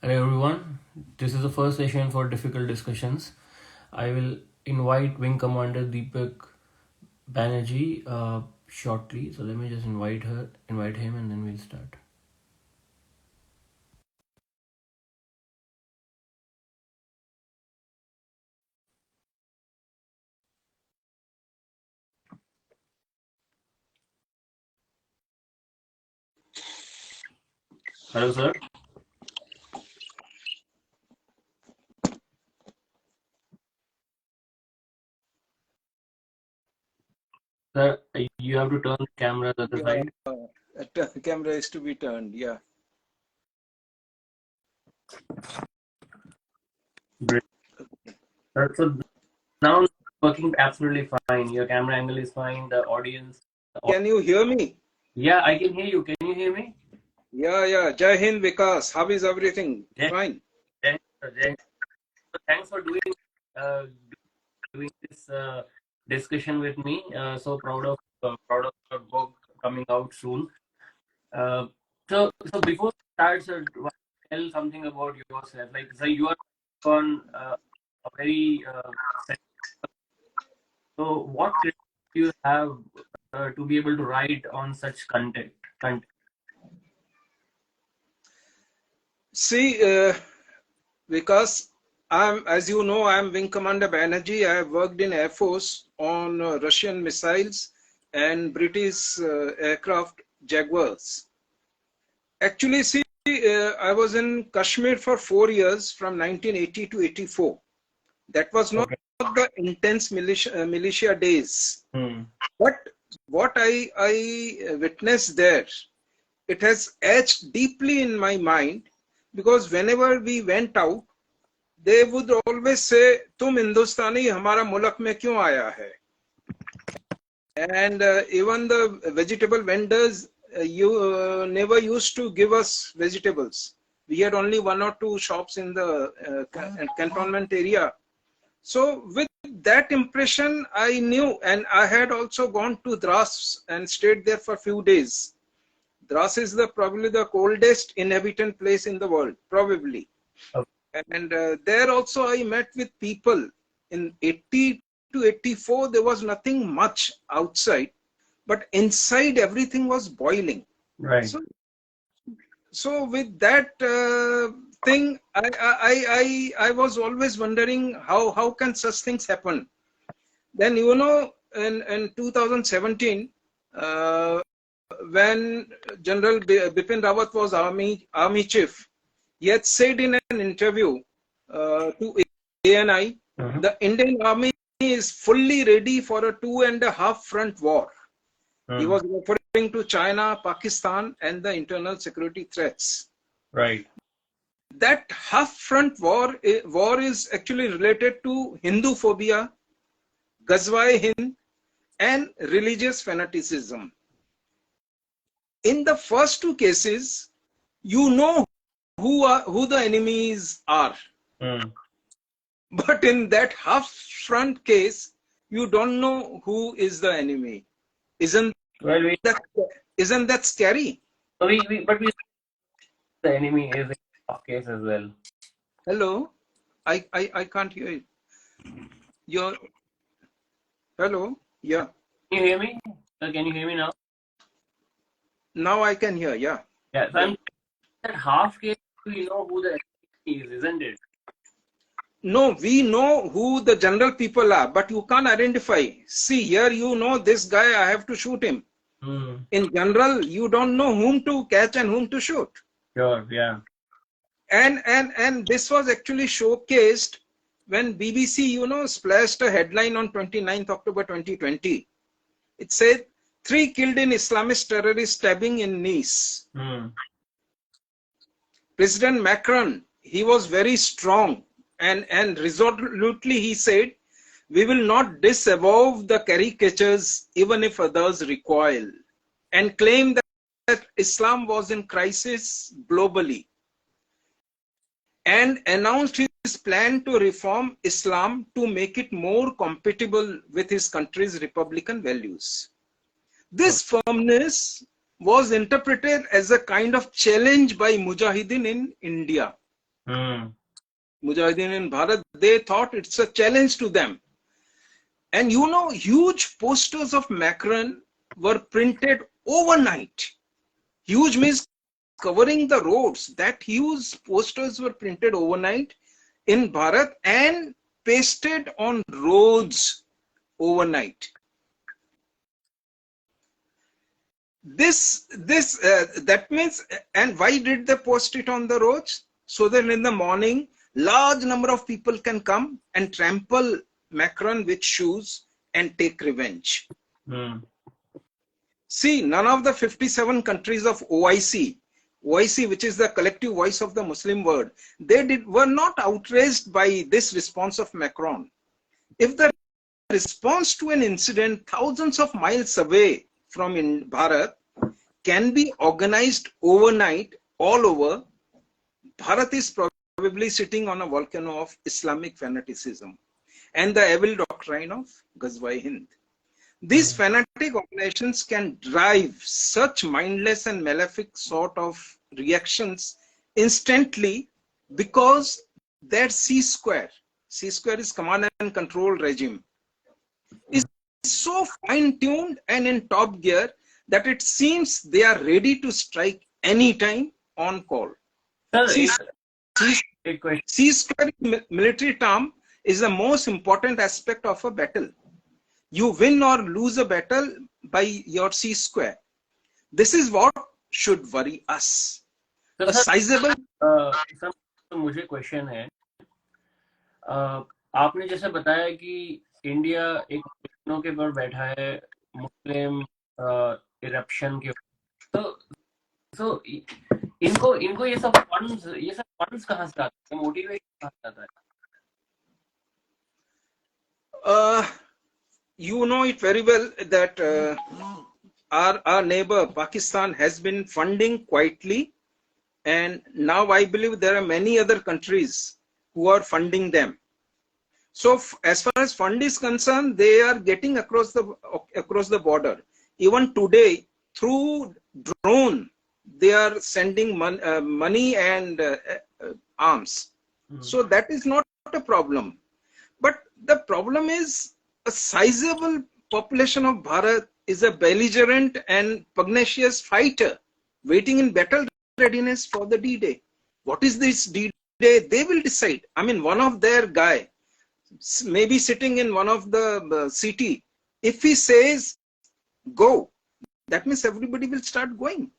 Hello everyone, this is the first session for difficult discussions. I will invite Wing Commander Dipak Banerji shortly. So let me just invite him, and then we'll start. Hello, sir. Sir, you have to turn the camera the other Yeah, side. the camera is to be turned. Yeah. Great. So now it's working absolutely fine. Your camera angle is fine. The audience. Can you hear me? Yeah, I can hear you. Can you hear me? Yeah. Jai Hind, Vikas. How is everything? Yeah. Fine. Jai. So thanks for uh, doing this discussion with me. So proud of your book coming out soon. Uh, so before we start, sir, tell something about yourself. Like, so you are on a very so what credit do you have to be able to write on such content? See, Vikas, as you know, I'm Wing Commander Banerji. I have worked in Air Force on Russian missiles and British aircraft Jaguars. Actually, see, I was in Kashmir for 4 years from 1980 to 84. That was not Okay. the intense militia days. Hmm. But what I witnessed there, it has etched deeply in my mind, because whenever we went out, they would always say, "Tum Hindustani, hamara mulk mein kyun aaya hai?" And even the vegetable vendors, you never used to give us vegetables. We had only one or two shops in the cantonment area. So with that impression, I knew, and I had also gone to Dras and stayed there for a few days. Dras is probably the coldest inhabitant place in the world, probably. Okay. And there also I met with people. In 80 to 84, there was nothing much outside, but inside everything was boiling. Right. So, so with that thing, I was always wondering how can such things happen. Then, in 2017, when General Bipin Rawat was army chief, he had said in an interview to ANI, Mhm. the Indian army is fully ready for a 2.5 front war. He Hmm. was referring to China, Pakistan, and the internal security threats. Right. That half front war is actually related to Hinduphobia, Gajwa-a-hind, and religious fanaticism. In the first two cases, you know who the enemies are. Hmm. But in that half front case, you don't know who is the enemy. Isn't Well, that isn't that scary? but we the enemy is in tough case as well. Hello? I can't hear you. You're hello? Yeah. Can you hear me? Sir, can you hear me now? Now I can hear, yeah. Yeah. So Yeah. I'm at half case. We know who the enemy is, isn't it? No, we know who the general people are, but you can't identify. See, here you know this guy, I have to shoot him. Hmm. In general, you don't know whom to catch and whom to shoot. Sure. Yeah. And this was actually showcased when BBC, splashed a headline on 29th October 2020. It said, 3 killed in Islamist terrorist stabbing in Nice. Hmm. President Macron, he was very strong, and resolutely he said, "We will not disavow the caricatures even if others recoil," and claimed that Islam was in crisis globally, and announced his plan to reform Islam to make it more compatible with his country's republican values. Okay. This firmness was interpreted as a kind of challenge by Mujahideen in India. Mujahideen in Bharat, they thought it's a challenge to them. And huge posters of Macron were printed overnight. Huge means covering the roads. That huge posters were printed overnight in Bharat and pasted on roads overnight. That means, and why did they post it on the roads? So that in the morning, large number of people can come and trample Macron with shoes and take revenge. See, none of the 57 countries of OIC, which is the collective voice of the Muslim world, were not outraged by this response of Macron. If the response to an incident thousands of miles away from in Bharat can be organized overnight all over, Bharat is probably sitting on a volcano of Islamic fanaticism and the evil doctrine of Gajwa-a-hind. These fanatic organizations can drive such mindless and malefic sort of reactions instantly because their C-square is command and control regime, is so fine-tuned and in top gear that it seems they are ready to strike anytime on call. C-square military term is the most important aspect of a battle. You win or lose a battle by your C-square. This is what should worry us. So, a sizable. Sir, मुझे question है, आपने जैसे बताया कि India एक volcano के ऊपर बैठा है मुस्लिम इरप्शन के, तो इनको ये सब फंड्स कहाँ से आते हैं, मोटिवेशन कहाँ से आता है? You know it very well that our neighbor Pakistan has been funding quietly, and now I believe there are many other countries who are funding them. So as far as fund is concerned, they are getting across the border. Even today, through drone, they are sending money and arms. So that is not a problem. But the problem is a sizable population of Bharat is a belligerent and pugnacious fighter waiting in battle readiness for the D-Day. What is this D-Day? They will decide. I mean, one of their guy, maybe sitting in one of the city, if he says go, that means everybody will start going.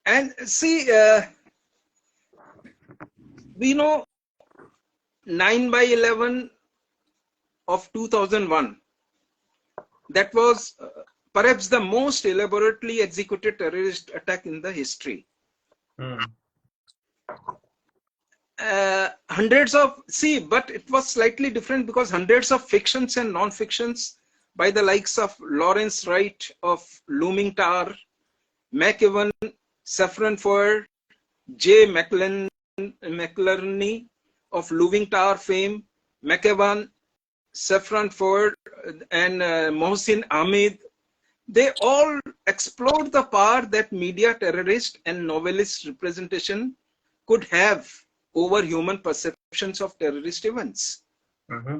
And see, we know 9/11 of 2001, that was perhaps the most elaborately executed terrorist attack in the history. Hundreds of, but it was slightly different because hundreds of fictions and non-fictions by the likes of Lawrence Wright of Looming Tower, McEwan, Saffron Foer, J. McLerney of Looming Tower fame, McEwan, Saffron Foer, and Mohsin Hamid, they all explored the power that media terrorist and novelist representation could have over human perceptions of terrorist events.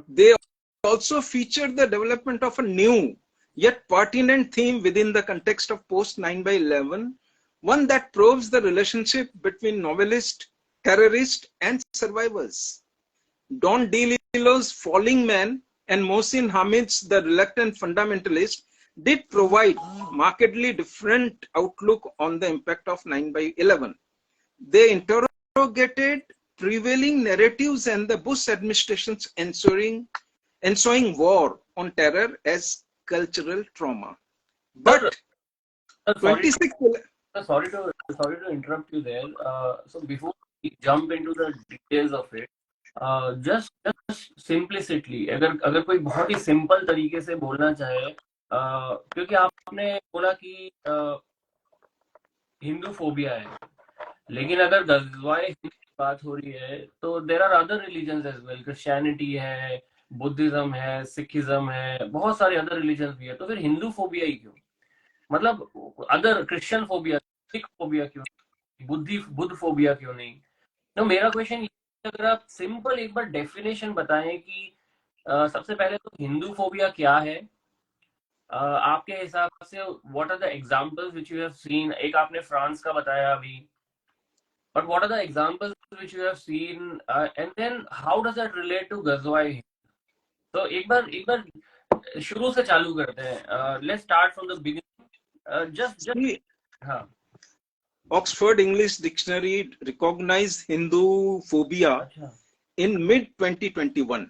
They also featured the development of a new yet pertinent theme within the context of post 9/11, one that probes the relationship between novelist, terrorist, and survivors. Don DeLillo's Falling Man and Mohsin Hamid's The Reluctant Fundamentalist did provide markedly different outlook on the impact of 9/11. They interrogated prevailing narratives and the Bush administration's ensuing war on terror as cultural trauma. But sorry to interrupt you there. So before we jump into the details of it, just simplicity, अगर कोई बहुत ही simple तरीके से बोलना चाहे, क्योंकि आपने बोला कि हिंदूफोबिया है, लेकिन अगर गजवा-ए-हिंद की बात हो रही है तो there are other religions as well, Christianity है, बुद्धिज्म है, सिखिज्म है, बहुत सारे अदर रिलीजन्स भी है, तो फिर हिंदूफोबिया ही क्यों? मतलब other Christian phobia, Sikh phobia क्यों, बुद्ध फोबिया क्यों नहीं? तो मेरा क्वेश्चन ये है, अगर आप सिंपल एक बार डेफिनेशन बताएं कि सबसे पहले तो हिंदू फोबिया क्या है, आपके हिसाब से what are the examples which you have seen, एक आपने फ्रांस का बताया अभी, but what are the examples which you have seen, and then how does that relate to गजवाई? तो एक बार शुरू से चालू करते हैं, let's start from the beginning, just See, हाँ। Oxford English Dictionary recognized Hindu phobia अच्छा। in mid 2021,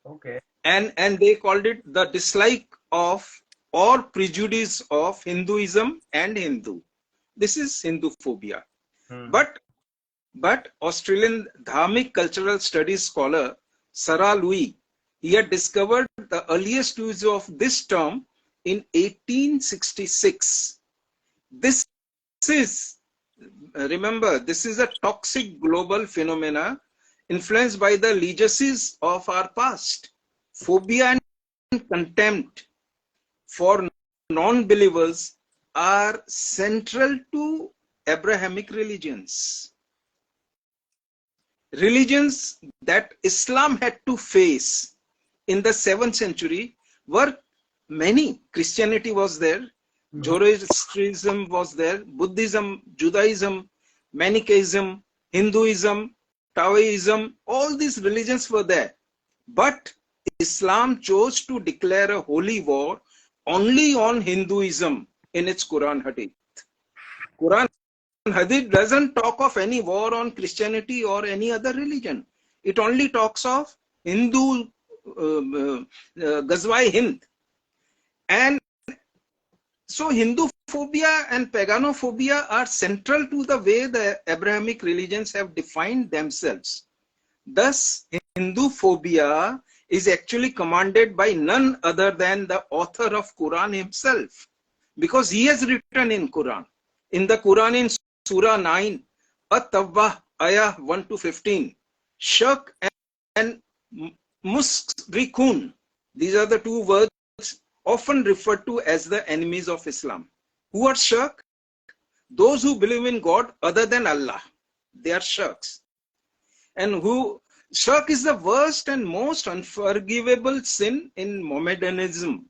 okay. and they called it the dislike of or prejudice of Hinduism and Hindu. This is Hindu phobia. Hmm. But Australian Dharmic cultural studies scholar Sarah Louis, he had discovered the earliest use of this term in 1866. This is, remember, this is a toxic global phenomena influenced by the legacies of our past. Phobia and contempt for non-believers are central to Abrahamic religions. Religions that Islam had to face in the 7th century were many. Christianity was there, Zoroastrianism was there, Buddhism, Judaism, Manichaeism, Hinduism, Taoism, all these religions were there. But Islam chose to declare a holy war only on Hinduism in its Quran Hadith. Quran Hadith doesn't talk of any war on Christianity or any other religion. It only talks of Hindu Gajwa-a-hind. And so Hinduphobia and paganophobia are central to the way the Abrahamic religions have defined themselves. Thus, Hinduphobia is actually commanded by none other than the author of Quran himself, because he has written in Quran. In the Quran, in Surah 9, At-Tawbah, Ayah 1 to 15, Shirk and Mushrikun, these are the two words often referred to as the enemies of Islam. Who are Shirk? Those who believe in God other than Allah. They are Shirks. And Shirk is the worst and most unforgivable sin in Mohammedanism,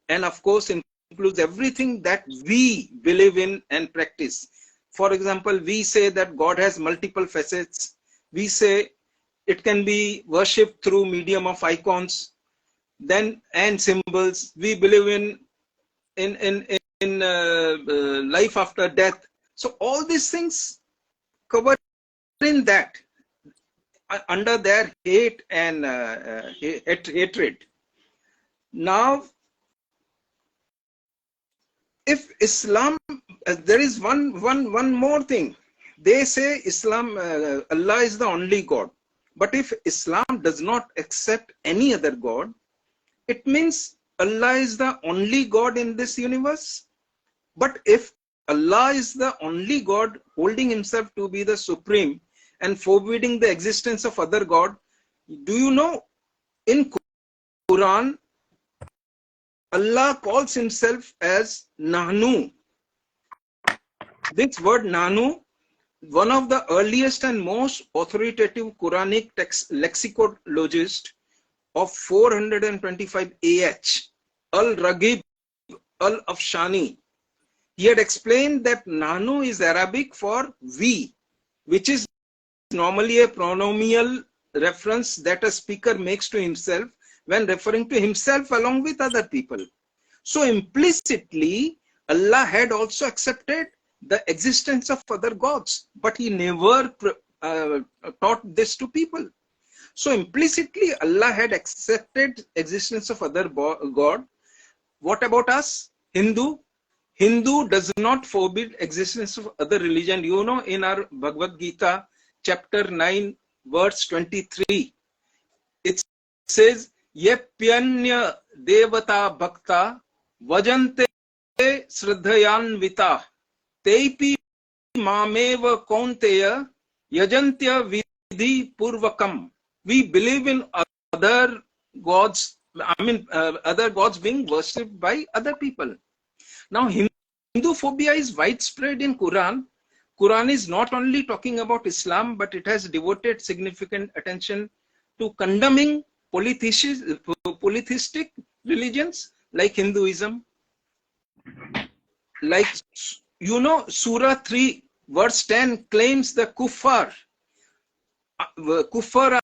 and of course includes everything that we believe in and practice. For example, we say that God has multiple facets. We say it can be worshipped through medium of icons, then and symbols. We believe in life after death. So all these things cover in that, under their hate and hatred. Now, if Islam, there is one more thing. They say Islam, Allah is the only God. But if Islam does not accept any other God, it means Allah is the only God in this universe. But if Allah is the only God, holding himself to be the supreme and forbidding the existence of other God, do you know, in Quran, Allah calls himself as Nahnu. This word Nahnu, one of the earliest and most authoritative Quranic lexicologist of 425 AH, Al-Raghib Al-Afshani, he had explained that Nahnu is Arabic for we, which is normally a pronominal reference that a speaker makes to himself when referring to himself along with other people. So implicitly, Allah had also accepted the existence of other gods, but he never taught this to people. So implicitly, Allah had accepted existence of other god. What about us, Hindu? Hindu does not forbid existence of other religion. You know, in our Bhagavad Gita, chapter 9, verse 23, it says, Yepyanya devata bhakta vajante sraddhayanvita teipi mameva kaunteya yajantya vidhi purvakam. We believe in other gods, other gods being worshipped by other people. Now, Hinduphobia is widespread in Quran. Quran is not only talking about Islam, but it has devoted significant attention to condemning polytheistic religions like Hinduism. Like, Surah 3 verse 10 claims the kuffar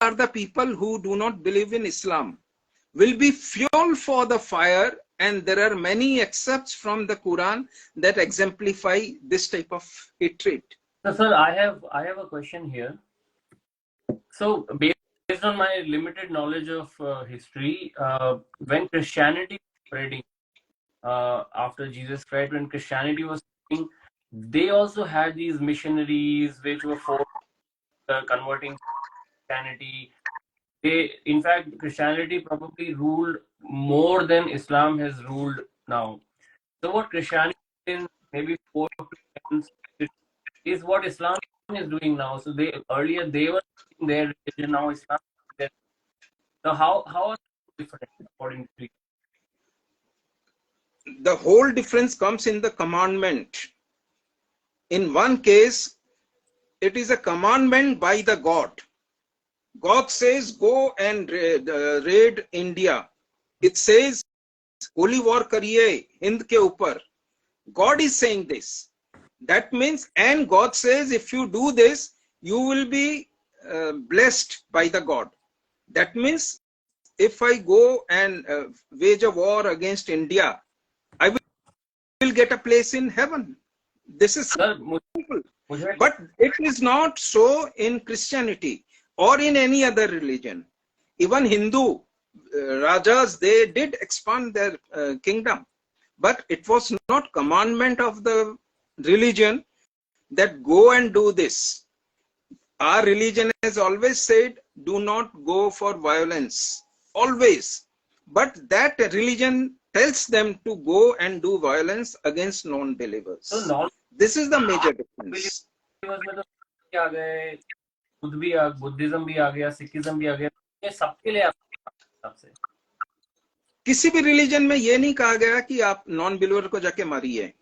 are the people who do not believe in Islam, will be fuel for the fire, and there are many excerpts from the Quran that exemplify this type of hatred. So, sir, I have a question here. So, based on my limited knowledge of history, when Christianity was spreading after Jesus Christ, when Christianity was spreading, they also had these missionaries which were for converting Christianity. In fact, Christianity probably ruled more than Islam has ruled now. So, what Christianity in maybe 4 to 10 is what Islam is doing now. So, earlier they were doing their religion, now Islam is their. So, how are they different according to you? The whole difference comes in the commandment. In one case, it is a commandment by the God. God says, go and raid India. It says, holy war kariye Hind ke upar. God is saying this. That means, and God says, if you do this, you will be blessed by the God. That means, if I go and wage a war against India, I will get a place in heaven. This is simple. But it is not so in Christianity or in any other religion. Even Hindu Rajas, they did expand their kingdom. But it was not commandment of the religion that go and do this. Our religion has always said, do not go for violence. Always. But that religion tells them to go and do violence against non-believers. So this is the major difference. Buddhism भी आ गया, Sikhism भी आ गया, ये सबके लिए सबसे किसी भी रिलीजन में ये नहीं कहा गया कि आप नॉन बिलीवर को जाके मारिए.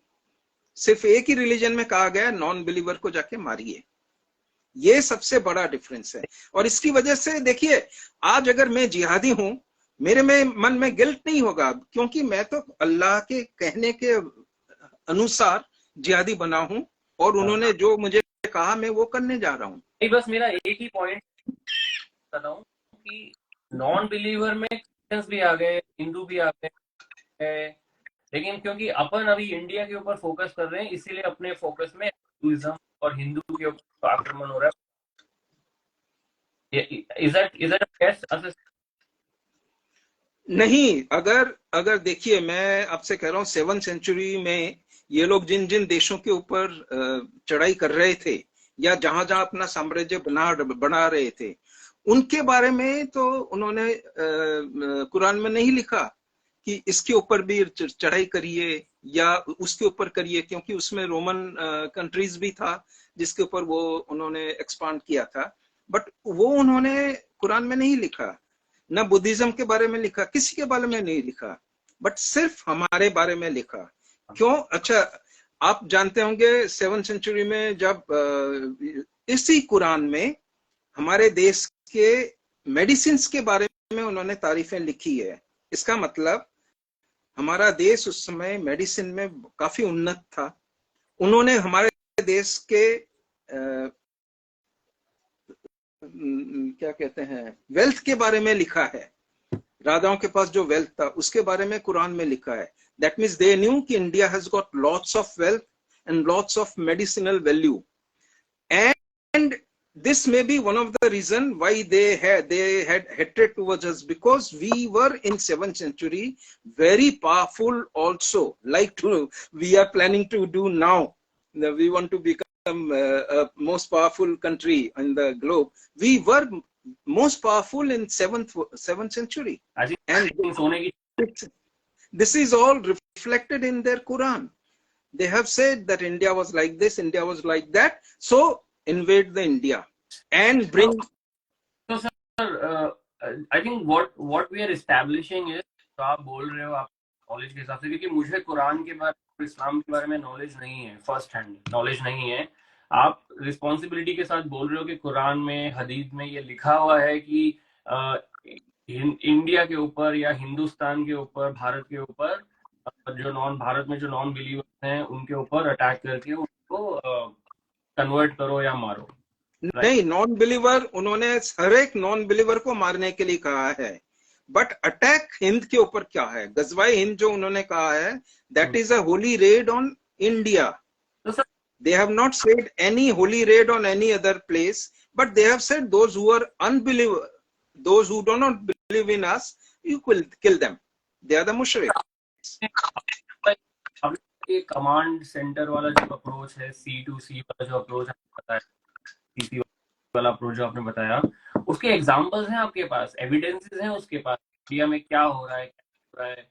सिर्फ एक ही रिलीजन में कहा गया नॉन बिलीवर को जाके मारिए. ये सबसे बड़ा डिफरेंस है. और इसकी वजह से देखिए, आज अगर मैं जिहादी हूं, मेरे में मन में गिल्ट नहीं होगा, क्योंकि मैं तो अल्लाह के कहने के अनुसार जिहादी बना हूं और उन्होंने जो मुझे कहा मैं वो करने जा रहा हूं. बस मेरा एक ही पॉइंट बताता हूं कि नॉन बिलीवर में क्रिश्चियंस भी आ गए, हिंदू भी आ गए, लेकिन क्योंकि अपन अभी इंडिया के ऊपर फोकस कर रहे हैं, इसीलिए अपने फोकस में हिंदुइज्म और हिंदू के ऊपर आक्रमण हो रहा है. Is that a best assessment? नहीं, अगर देखिए, मैं आपसे कह रहा हूँ 7th सेंचुरी में ये लोग जिन जिन देशों के ऊपर चढ़ाई कर रहे थे या जहां जहां अपना साम्राज्य बना रहे थे, उनके बारे में तो उन्होंने कुरान में नहीं लिखा कि इसके ऊपर भी चढ़ाई करिए या उसके ऊपर करिए, क्योंकि उसमें रोमन कंट्रीज भी था जिसके ऊपर वो उन्होंने एक्सपांड किया था. बट वो उन्होंने कुरान में नहीं लिखा, ना बुद्धिज्म के बारे में लिखा, किसी के बारे में नहीं लिखा, बट सिर्फ हमारे बारे में लिखा. क्यों? अच्छा, आप जानते होंगे 7th सेंचुरी में जब इसी कुरान में हमारे देश के मेडिसिन के बारे में उन्होंने तारीफें लिखी है. इसका मतलब हमारा देश उस समय मेडिसिन में काफी उन्नत था. उन्होंने हमारे देश के क्या कहते हैं, वेल्थ के बारे में लिखा है. राजाओं के पास जो वेल्थ था उसके बारे में कुरान में लिखा है. That means they knew कि India has got lots of wealth and lots of medicinal value, and this may be one of the reason why they had hatred towards us, because we were in 7th century very powerful also, like we are planning to do now. We want to become a most powerful country in the globe. We were most powerful in 7th century, and this is all reflected in their Quran. They have said that India was like this, India was like that, so invade the India and bring. So sir, I think what we are establishing is, तो आप बोल रहे हो आप knowledge के हिसाब से, क्योंकि मुझे कुरान के बारे में, इस्लाम के बारे में नॉलेज नहीं है, फर्स्ट हैंड नॉलेज नहीं है. आप रिस्पॉन्सिबिलिटी के साथ बोल रहे हो कि कुरान में, हदीस में ये लिखा हुआ है कि इंडिया के ऊपर या हिंदुस्तान के ऊपर, भारत के ऊपर, जो नॉन भारत में जो नॉन बिलीवर्स हैं उनके ऊपर अटैक करके उनको कन्वर्ट करो या मारो, राइट? नहीं, नॉन बिलीवर उन्होंने हर एक नॉन बिलीवर को मारने के लिए कहा है, बट अटैक हिंद के ऊपर क्या है? गजवाए हिंद जो उन्होंने कहा है, that is a Holi red on India. तो sir They have not said any holy raid on any other place, but they have said those who are unbeliever, those who do not believe in us, you will kill them. They are the mushriks. ये command centre वाला जो approach है, C2C वाला जो approach आपने बताया, CC वाला approach जो आपने बताया, उसके एग्जांपल्स हैं आपके पास, एविडेंसेस हैं उसके पास, इंडिया में क्या हो रहा है, क्या हो रहा है,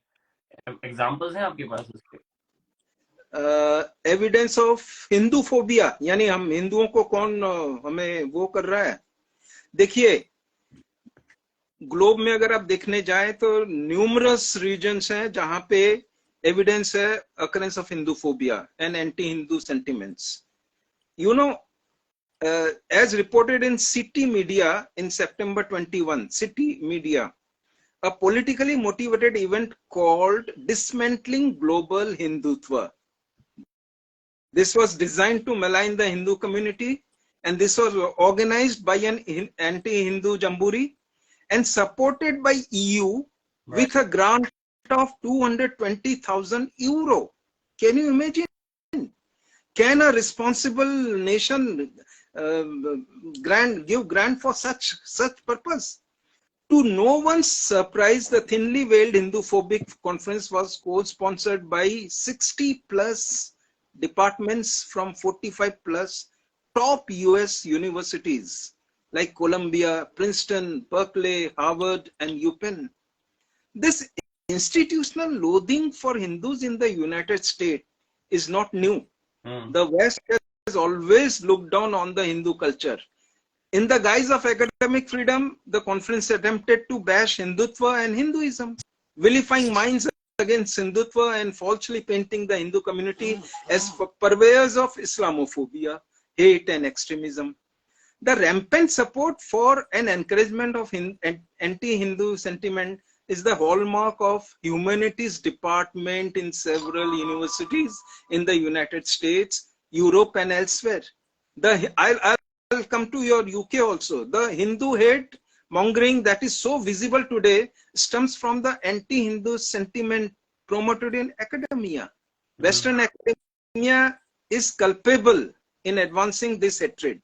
एग्जांपल्स हैं आपके पास उसके? एविडेंस ऑफ हिंदूफोबिया, यानी हम हिंदुओं को कौन हमें वो कर रहा है? देखिए, ग्लोब में अगर आप देखने जाएं तो न्यूमरस रीजन्स हैं जहां पे एविडेंस है occurrence of Hinduphobia and anti-Hindu sentiments. You know, as reported in City Media in September 21, City Media, a politically motivated event called Dismantling Global Hindutva. This was designed to malign the Hindu community, and this was organized by an anti-Hindu jamboree and supported by EU with a grant of 220,000 euro. Can you imagine? Can a responsible nation give grant for such purpose? To no one's surprise, the thinly veiled Hinduphobic conference was co-sponsored by 60 plus departments from 45 plus top US universities like Columbia, Princeton, Berkeley, Harvard, and UPenn. This institutional loathing for Hindus in the United States is not new. The West has always looked down on the Hindu culture. In the guise of academic freedom, the conference attempted to bash Hindutva and Hinduism, vilifying minds against Hindutva and falsely painting the Hindu community as purveyors of Islamophobia, hate, and extremism. The rampant support for and encouragement of anti-Hindu sentiment is the hallmark of humanities department in several universities in the United States, Europe, and elsewhere. I'll come to your UK also. The Hindu hate mongering that is so visible today stems from the anti-Hindu sentiment promoted in academia. Western academia is culpable in advancing this hatred.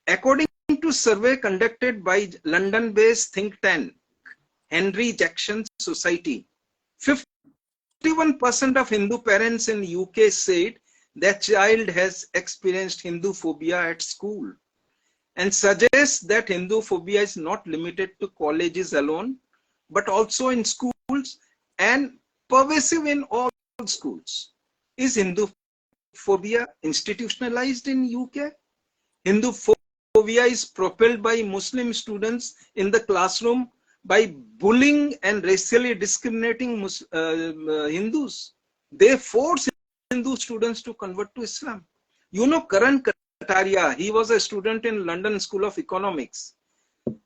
According to survey conducted by London-based think tank Henry Jackson Society, 51% of Hindu parents in UK said their child has experienced Hinduphobia at school, and suggests that Hinduphobia is not limited to colleges alone, but also in schools and pervasive in all schools. Is Hinduphobia institutionalized in UK? Hinduphobia is propelled by Muslim students in the classroom by bullying and racially discriminating Hindus. They force Hindu students to convert to Islam. You know, Karan Kataria, he was a student in London School of Economics.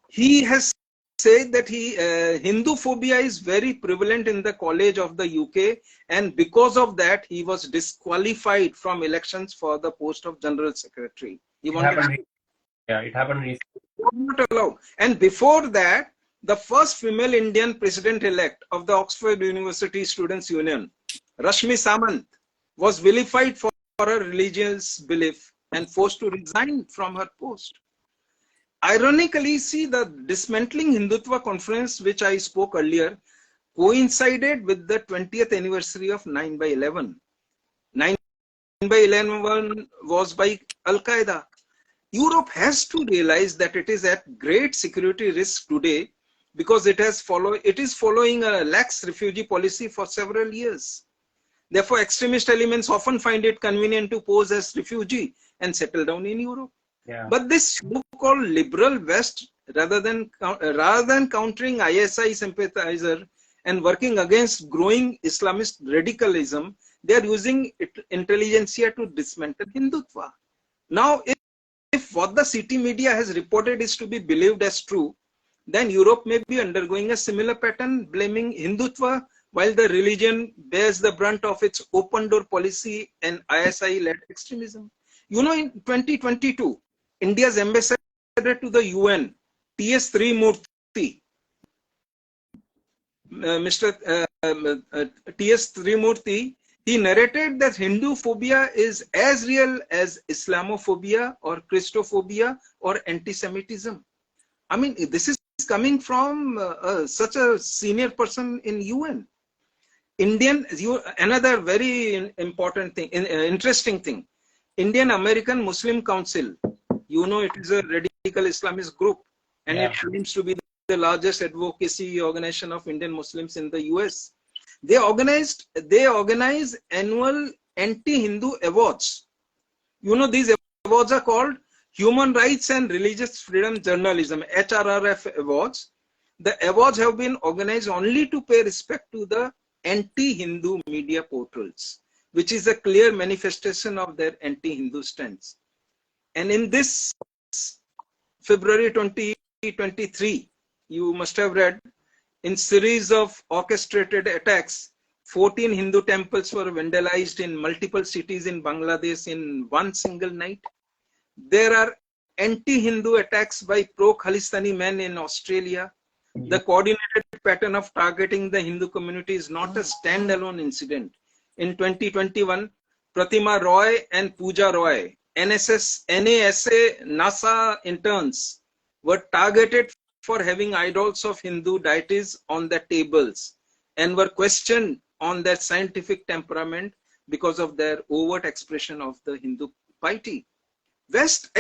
He has said that Hinduphobia is very prevalent in the college of the UK, and because of that, he was disqualified from elections for the post of General Secretary. It happened recently. Not allowed. And before that, the first female Indian president-elect of the Oxford University Students' Union, Rashmi Samant, was vilified for her religious belief and forced to resign from her post. Ironically, see, the Dismantling Hindutva conference, which I spoke earlier, coincided with the 20th anniversary of 9/11. 9/11 was by Al-Qaeda. Europe has to realize that it is at great security risk today because it is following a lax refugee policy for several years. Therefore, extremist elements often find it convenient to pose as refugee and settle down in Europe. Yeah. But this so-called liberal West, rather than countering ISI sympathizer and working against growing Islamist radicalism, they are using intelligentsia to dismantle Hindutva. Now, if what the city media has reported is to be believed as true, then Europe may be undergoing a similar pattern, blaming Hindutva, while the religion bears the brunt of its open door policy and ISI-led extremism. You know, in 2022, India's ambassador to the UN, T.S. Trimurti, Mr. T.S. Trimurti, he narrated that Hinduphobia is as real as Islamophobia or Christophobia or anti-Semitism. I mean, this is coming from such a senior person in UN. Another very important thing, interesting thing, Indian American Muslim Council, you know, it is a radical Islamist group, and it claims to be the largest advocacy organization of Indian Muslims in the US. They organize annual anti-Hindu awards. You know, these awards are called Human Rights and Religious Freedom Journalism, HRRF awards. The awards have been organized only to pay respect to the anti-Hindu media portals, which is a clear manifestation of their anti-Hindu stance. And in this February 2023, you must have read, in series of orchestrated attacks, 14 Hindu temples were vandalized in multiple cities in Bangladesh in one single night. There are anti-Hindu attacks by pro-Khalistani men in Australia. The coordinated pattern of targeting the Hindu community is not a standalone incident. In 2021, Pratima Roy and Pooja Roy, NASA interns, were targeted for having idols of Hindu deities on their tables and were questioned on their scientific temperament because of their overt expression of the Hindu piety. West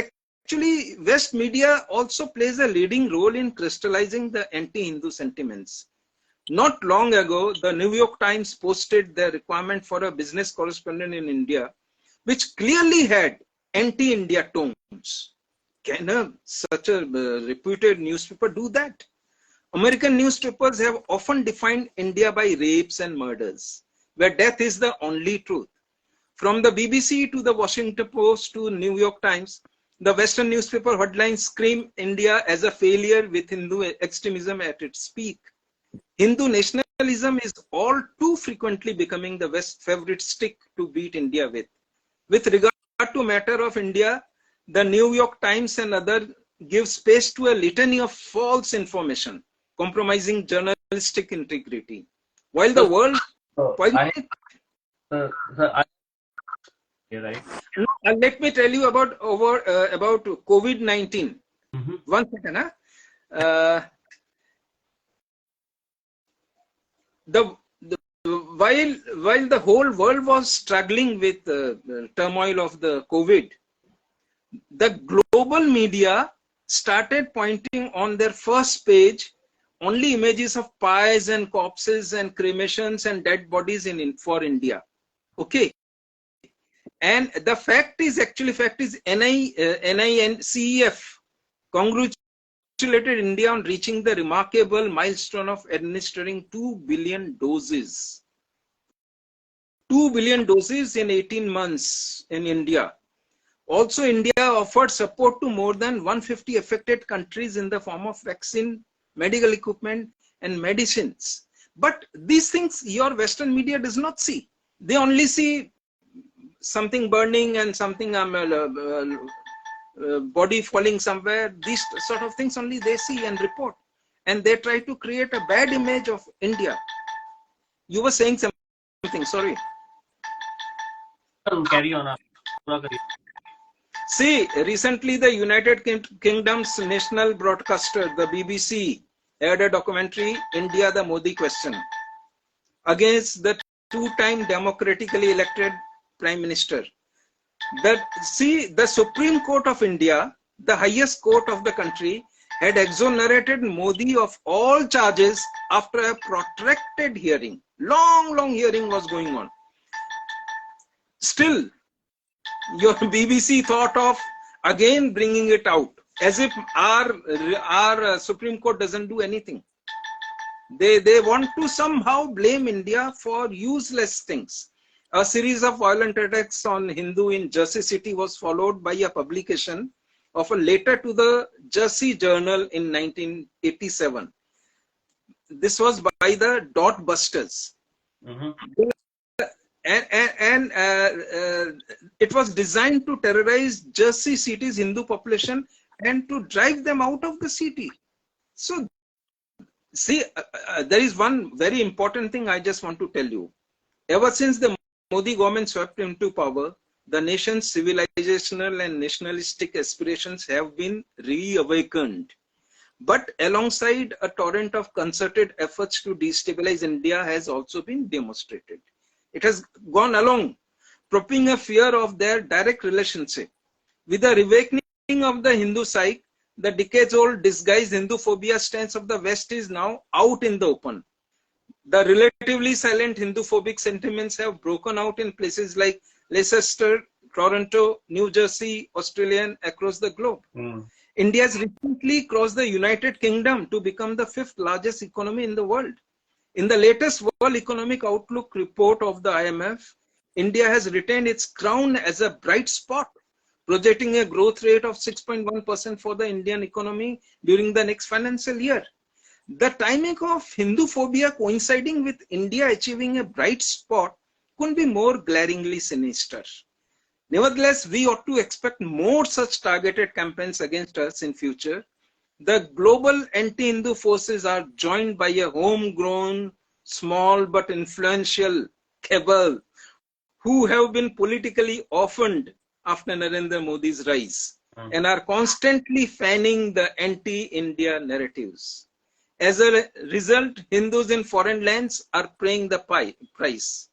media also plays a leading role in crystallizing the anti-Hindu sentiments. Not long ago, the New York Times posted their requirement for a business correspondent in India, which clearly had anti-India tones. Can such a reputed newspaper do that? American newspapers have often defined India by rapes and murders, where death is the only truth. From the BBC to the Washington Post to New York Times, the Western newspaper headlines scream India as a failure with Hindu extremism at its peak. Hindu nationalism is all too frequently becoming the West's favorite stick to beat India with. With regard to matter of India, the New York Times and others give space to a litany of false information, compromising journalistic integrity. While the world... Right. Let me tell you about COVID-19. Mm-hmm. 1 second. While the whole world was struggling with the turmoil of the COVID, the global media started pointing on their first page only images of pies and corpses and cremations and dead bodies for India. Okay. And the fact is NICEF congratulated India on reaching the remarkable milestone of administering 2 billion doses. 2 billion doses in 18 months in India. Also, India offered support to more than 150 affected countries in the form of vaccine, medical equipment, and medicines. But these things your Western media does not see. They only see something burning and something body falling somewhere. These sort of things only they see and report, and they try to create a bad image of India. You were saying something. Sorry. Carry on. See, recently the United Kingdom's national broadcaster, the BBC, aired a documentary, India, the Modi Question, against the two-time democratically elected Prime Minister. The Supreme Court of India, the highest court of the country, had exonerated Modi of all charges after a protracted hearing. Long hearing was going on. Still, your BBC thought of again bringing it out, as if our Supreme Court doesn't do anything. They want to somehow blame India for useless things. A series of violent attacks on Hindu in Jersey City was followed by a publication of a letter to the Jersey Journal in 1987. This was by the Dot Busters. Mm-hmm. And it was designed to terrorize Jersey City's Hindu population and to drive them out of the city. So, see, there is one very important thing I just want to tell you. Ever since the Modi government swept into power, the nation's civilizational and nationalistic aspirations have been reawakened. But alongside a torrent of concerted efforts to destabilize India has also been demonstrated. It has gone along, propping a fear of their direct relationship. With the reawakening of the Hindu psyche, the decades-old disguised Hinduphobia stance of the West is now out in the open. The relatively silent Hinduphobic sentiments have broken out in places like Leicester, Toronto, New Jersey, Australia, and across the globe. India has recently crossed the United Kingdom to become the 5th largest economy in the world. In the latest World Economic Outlook report of the IMF, India has retained its crown as a bright spot, projecting a growth rate of 6.1% for the Indian economy during the next financial year. The timing of Hinduphobia coinciding with India achieving a bright spot couldn't be more glaringly sinister. Nevertheless, we ought to expect more such targeted campaigns against us in future. The global anti-Hindu forces are joined by a homegrown, small but influential cabal who have been politically orphaned after Narendra Modi's rise and are constantly fanning the anti-India narratives. As a result, Hindus in foreign lands are paying the price.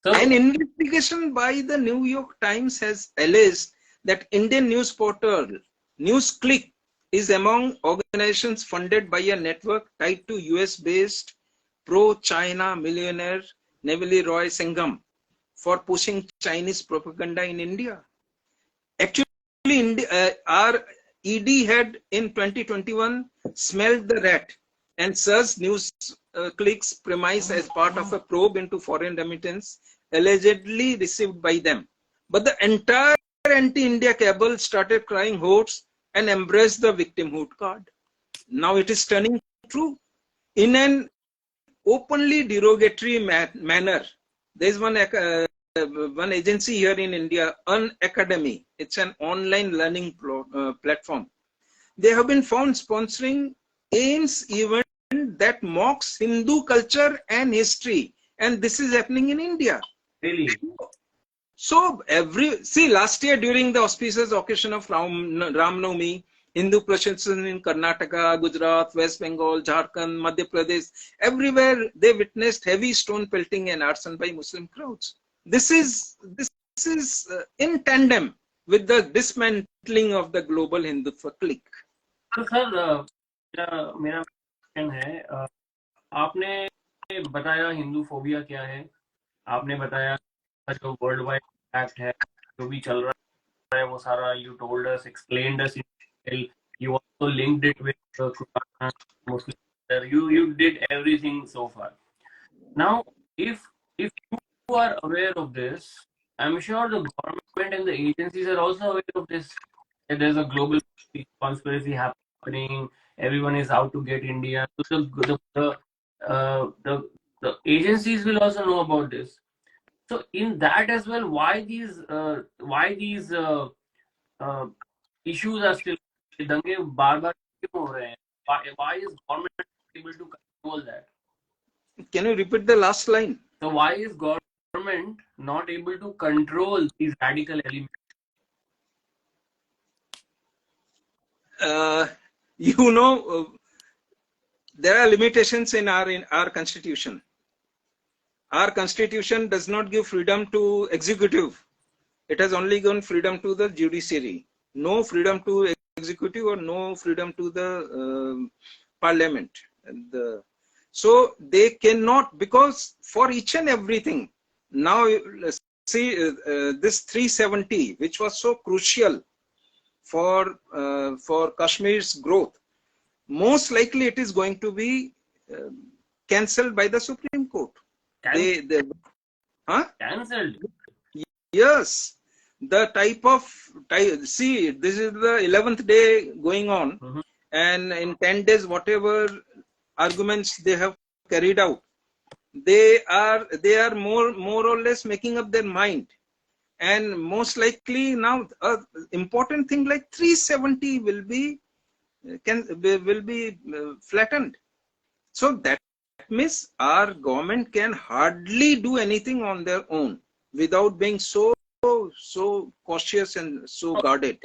An investigation by the New York Times has alleged that Indian news portal NewsClick is among organizations funded by a network tied to US-based pro-China millionaire Neville Roy Singham for pushing Chinese propaganda in India. Actually, our ED had in 2021 smelled the rat and searched NewsClick's premise as part of a probe into foreign remittance allegedly received by them. But the entire anti-India cabal started crying hoax and embraced the victimhood card. Now it is turning true. In an openly derogatory manner, there is one agency here in India, Unacademy. It's an online learning platform. They have been found sponsoring AIMS event that mocks Hindu culture and history. And this is happening in India. Really? So last year during the auspicious occasion of Ram Navami, Hindu procession in Karnataka, Gujarat, West Bengal, Jharkhand, Madhya Pradesh, everywhere they witnessed heavy stone pelting and arson by Muslim crowds. This is in tandem with the dismantling of the global Hindu clique. तो sir मेरा question है, आपने बताया Hinduphobia क्या है, आपने बताया जो वर्ल्ड वाइड एक्ट है जो भी चल रहा है वो सारा you told us, explained us in detail. You also linked it with Quran, Muslim. You did everything so far. Now, if you are aware of this, I'm sure the government and the agencies are also aware of this. That there's a global conspiracy happening. Everyone is out to get India. So the agencies will also know about this. So in that as well, why these issues are still दंगे बार-बार क्यों हो रहे हैं? Why is government able to control that? Can you repeat the last line? So why is government not able to control these radical elements? There are limitations in our constitution. Our constitution does not give freedom to executive. It has only given freedom to the judiciary. No freedom to executive or no freedom to the parliament. So they cannot, because for each and everything, now see this 370, which was so crucial for Kashmir's growth, most likely it is going to be cancelled by the Supreme Court. Huh? Cancelled. Yes. The see, this is the 11th day going on, Mhm. and in 10 days, whatever arguments they have carried out, they are more or less making up their mind. And most likely now, important thing like 370 will be flattened. So that means our government can hardly do anything on their own without being so cautious and so guarded.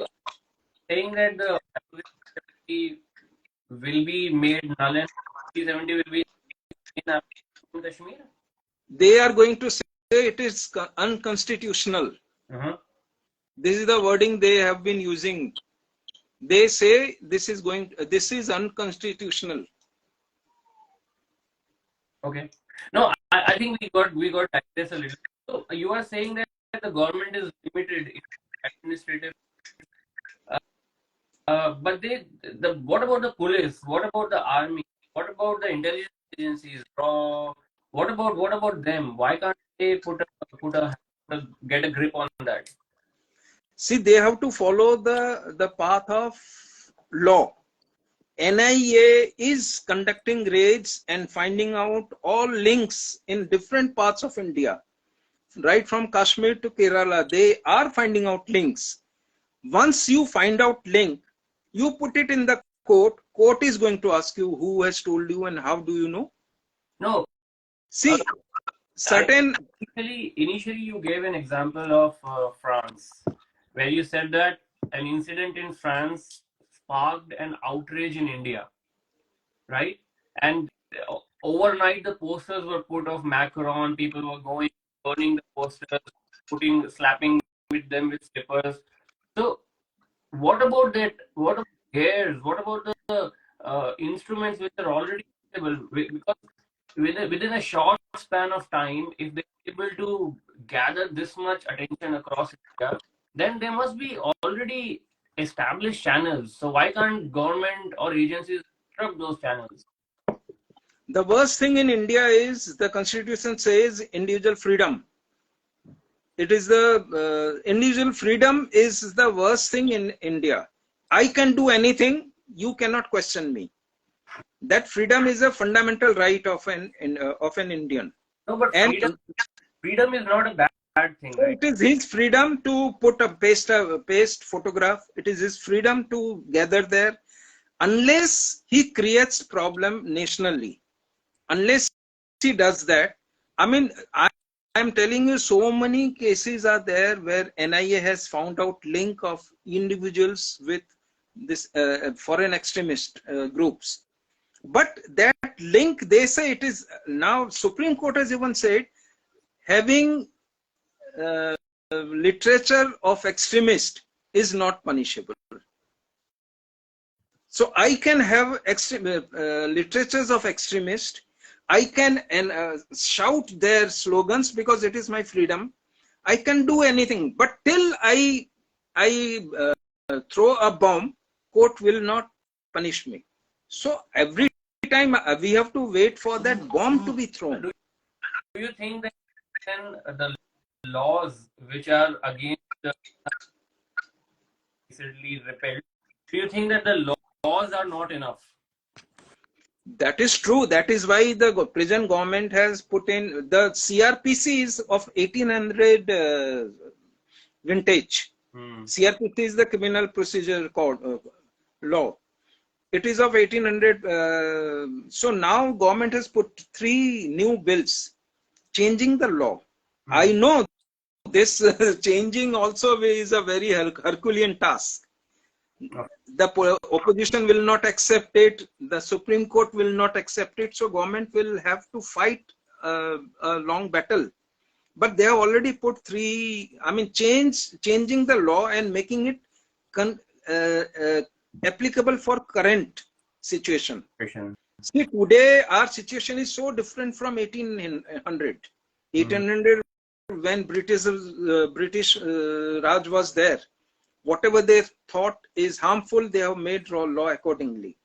Saying that the 370 will be made null and 370 will be in Kashmir. They are going to say it is unconstitutional. Uh-huh. This is the wording they have been using. They say this is unconstitutional. Okay. No, I think we got this a little. So you are saying that the government is limited in administrative, but what about the police? What about the army? What about the intelligence agencies? What about them? Why can't they get a grip on that? See, they have to follow the path of law. NIA is conducting raids and finding out all links in different parts of India, right from Kashmir to Kerala. They are finding out links. Once you find out link, you put it in the court. Court is going to ask you who has told you and how do you know. No, uh, See, I certain initially you gave an example of France, where you said that an incident in France sparked an outrage in India, right? And overnight the posters were put of Macron. People were going, burning the posters, slapping with them with slippers. So what about that? What about gears? What about the instruments which are already available? Because within a short span of time, if they're able to gather this much attention across India, then there must be already established channels. So why can't government or agencies disrupt those channels? the worst thing in India is the constitution says individual freedom. It is the individual freedom is the worst thing in India. I can do anything. You cannot question me. That freedom is a fundamental right of an Indian. No, but And freedom is not a bad thing, so right? it is his freedom to paste photograph. It is his freedom to gather there, unless he creates problem nationally. Unless he does that, I mean, I'm telling you, so many cases are there where NIA has found out link of individuals with this foreign extremist groups. But that link, they say it is now. Supreme Court has even said having uh, literature of extremist is not punishable. So I can have literatures of extremist. I can shout their slogans because it is my freedom. I can do anything, but till I throw a bomb, court will not punish me. So every time we have to wait for that bomb to be thrown. Do you think that then the laws which are against recently repealed, do you think that the laws are not enough? That is true. That is why the present government has put in the CRPC is of 1800 vintage. CRPC is the Criminal Procedure Code law. It is of 1800. So now government has put 3 new bills changing the law. I know this changing also is a very Herculean task. The opposition will not accept it. The Supreme Court will not accept it. So government will have to fight a long battle. But they have already put 3. I mean, changing the law and making it applicable for current situation. See, today our situation is so different from 1800. 1800 when British Raj was there. Whatever they thought is harmful, they have made law accordingly.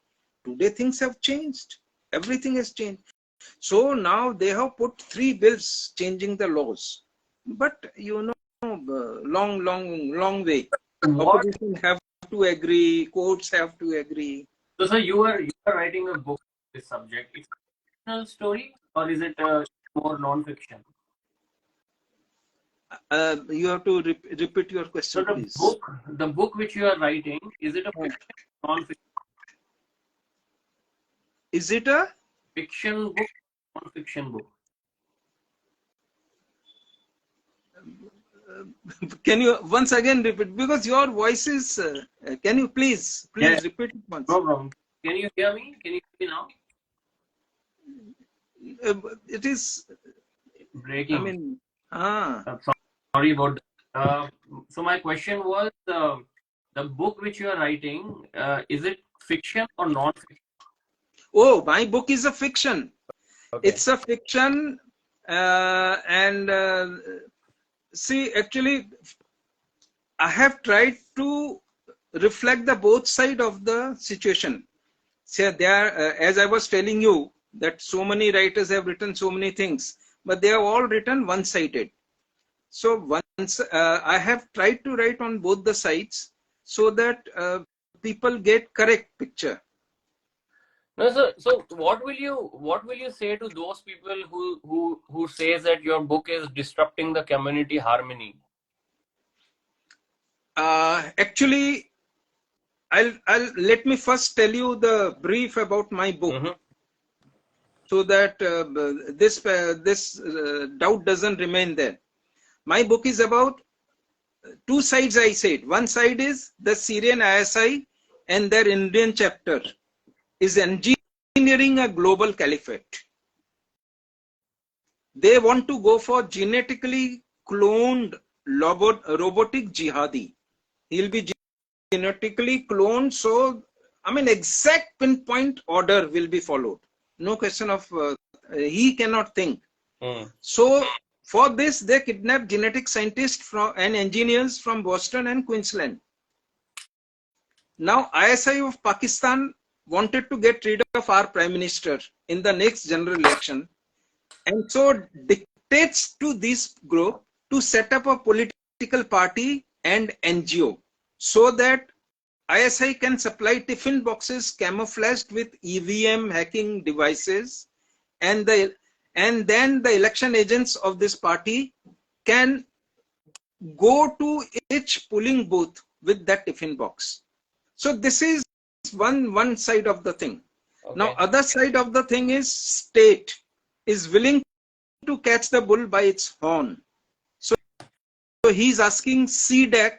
Today things have changed. Everything has changed. So now they have put 3 bills changing the laws. but long way. What? Opposition have to agree, courts have to agree. So, sir, you are writing a book on this subject. It's a fictional story, or is it more non-fiction? You have to repeat your So, question, please. the book which you are writing, is it a fiction, non-fiction? Is it a Fiction book, non-fiction book? can you once again repeat, because your voice is can you please Yeah, repeat it once? no problem. Can you hear me? Can you hear me now? It is, I Breaking. mean, Sorry about that. So my question was, the book which you are writing, is it fiction or non-fiction? oh, my book is a fiction. Okay. It's a fiction, and see, actually, I have tried to reflect the both side of the situation. So there, as I was telling you, that so many writers have written so many things, but they have all written one-sided. So once I have tried to write on both the sides, so that people get correct picture. No, so what will you say to those people who says that your book is disrupting the community harmony? Actually, I'll let me first tell you the brief about my book, so that this doubt doesn't remain there. My book is about two sides. I said one side is the Syrian ISI and their Indian chapter is engineering a global caliphate. They want to go for genetically cloned robotic jihadi. He'll be genetically cloned, so I mean exact pinpoint order will be followed. No question of he cannot think. So for this, they kidnapped genetic scientists and engineers from Boston and Queensland. Now ISI of Pakistan wanted to get rid of our Prime Minister in the next general election, and so dictates to this group to set up a political party and NGO, so that ISI can supply tiffin boxes camouflaged with EVM hacking devices, and then the election agents of this party can go to each polling booth with that tiffin box. So this is one side of the thing. Okay. Now other side of the thing is state is willing to catch the bull by its horn. So he's asking CDEC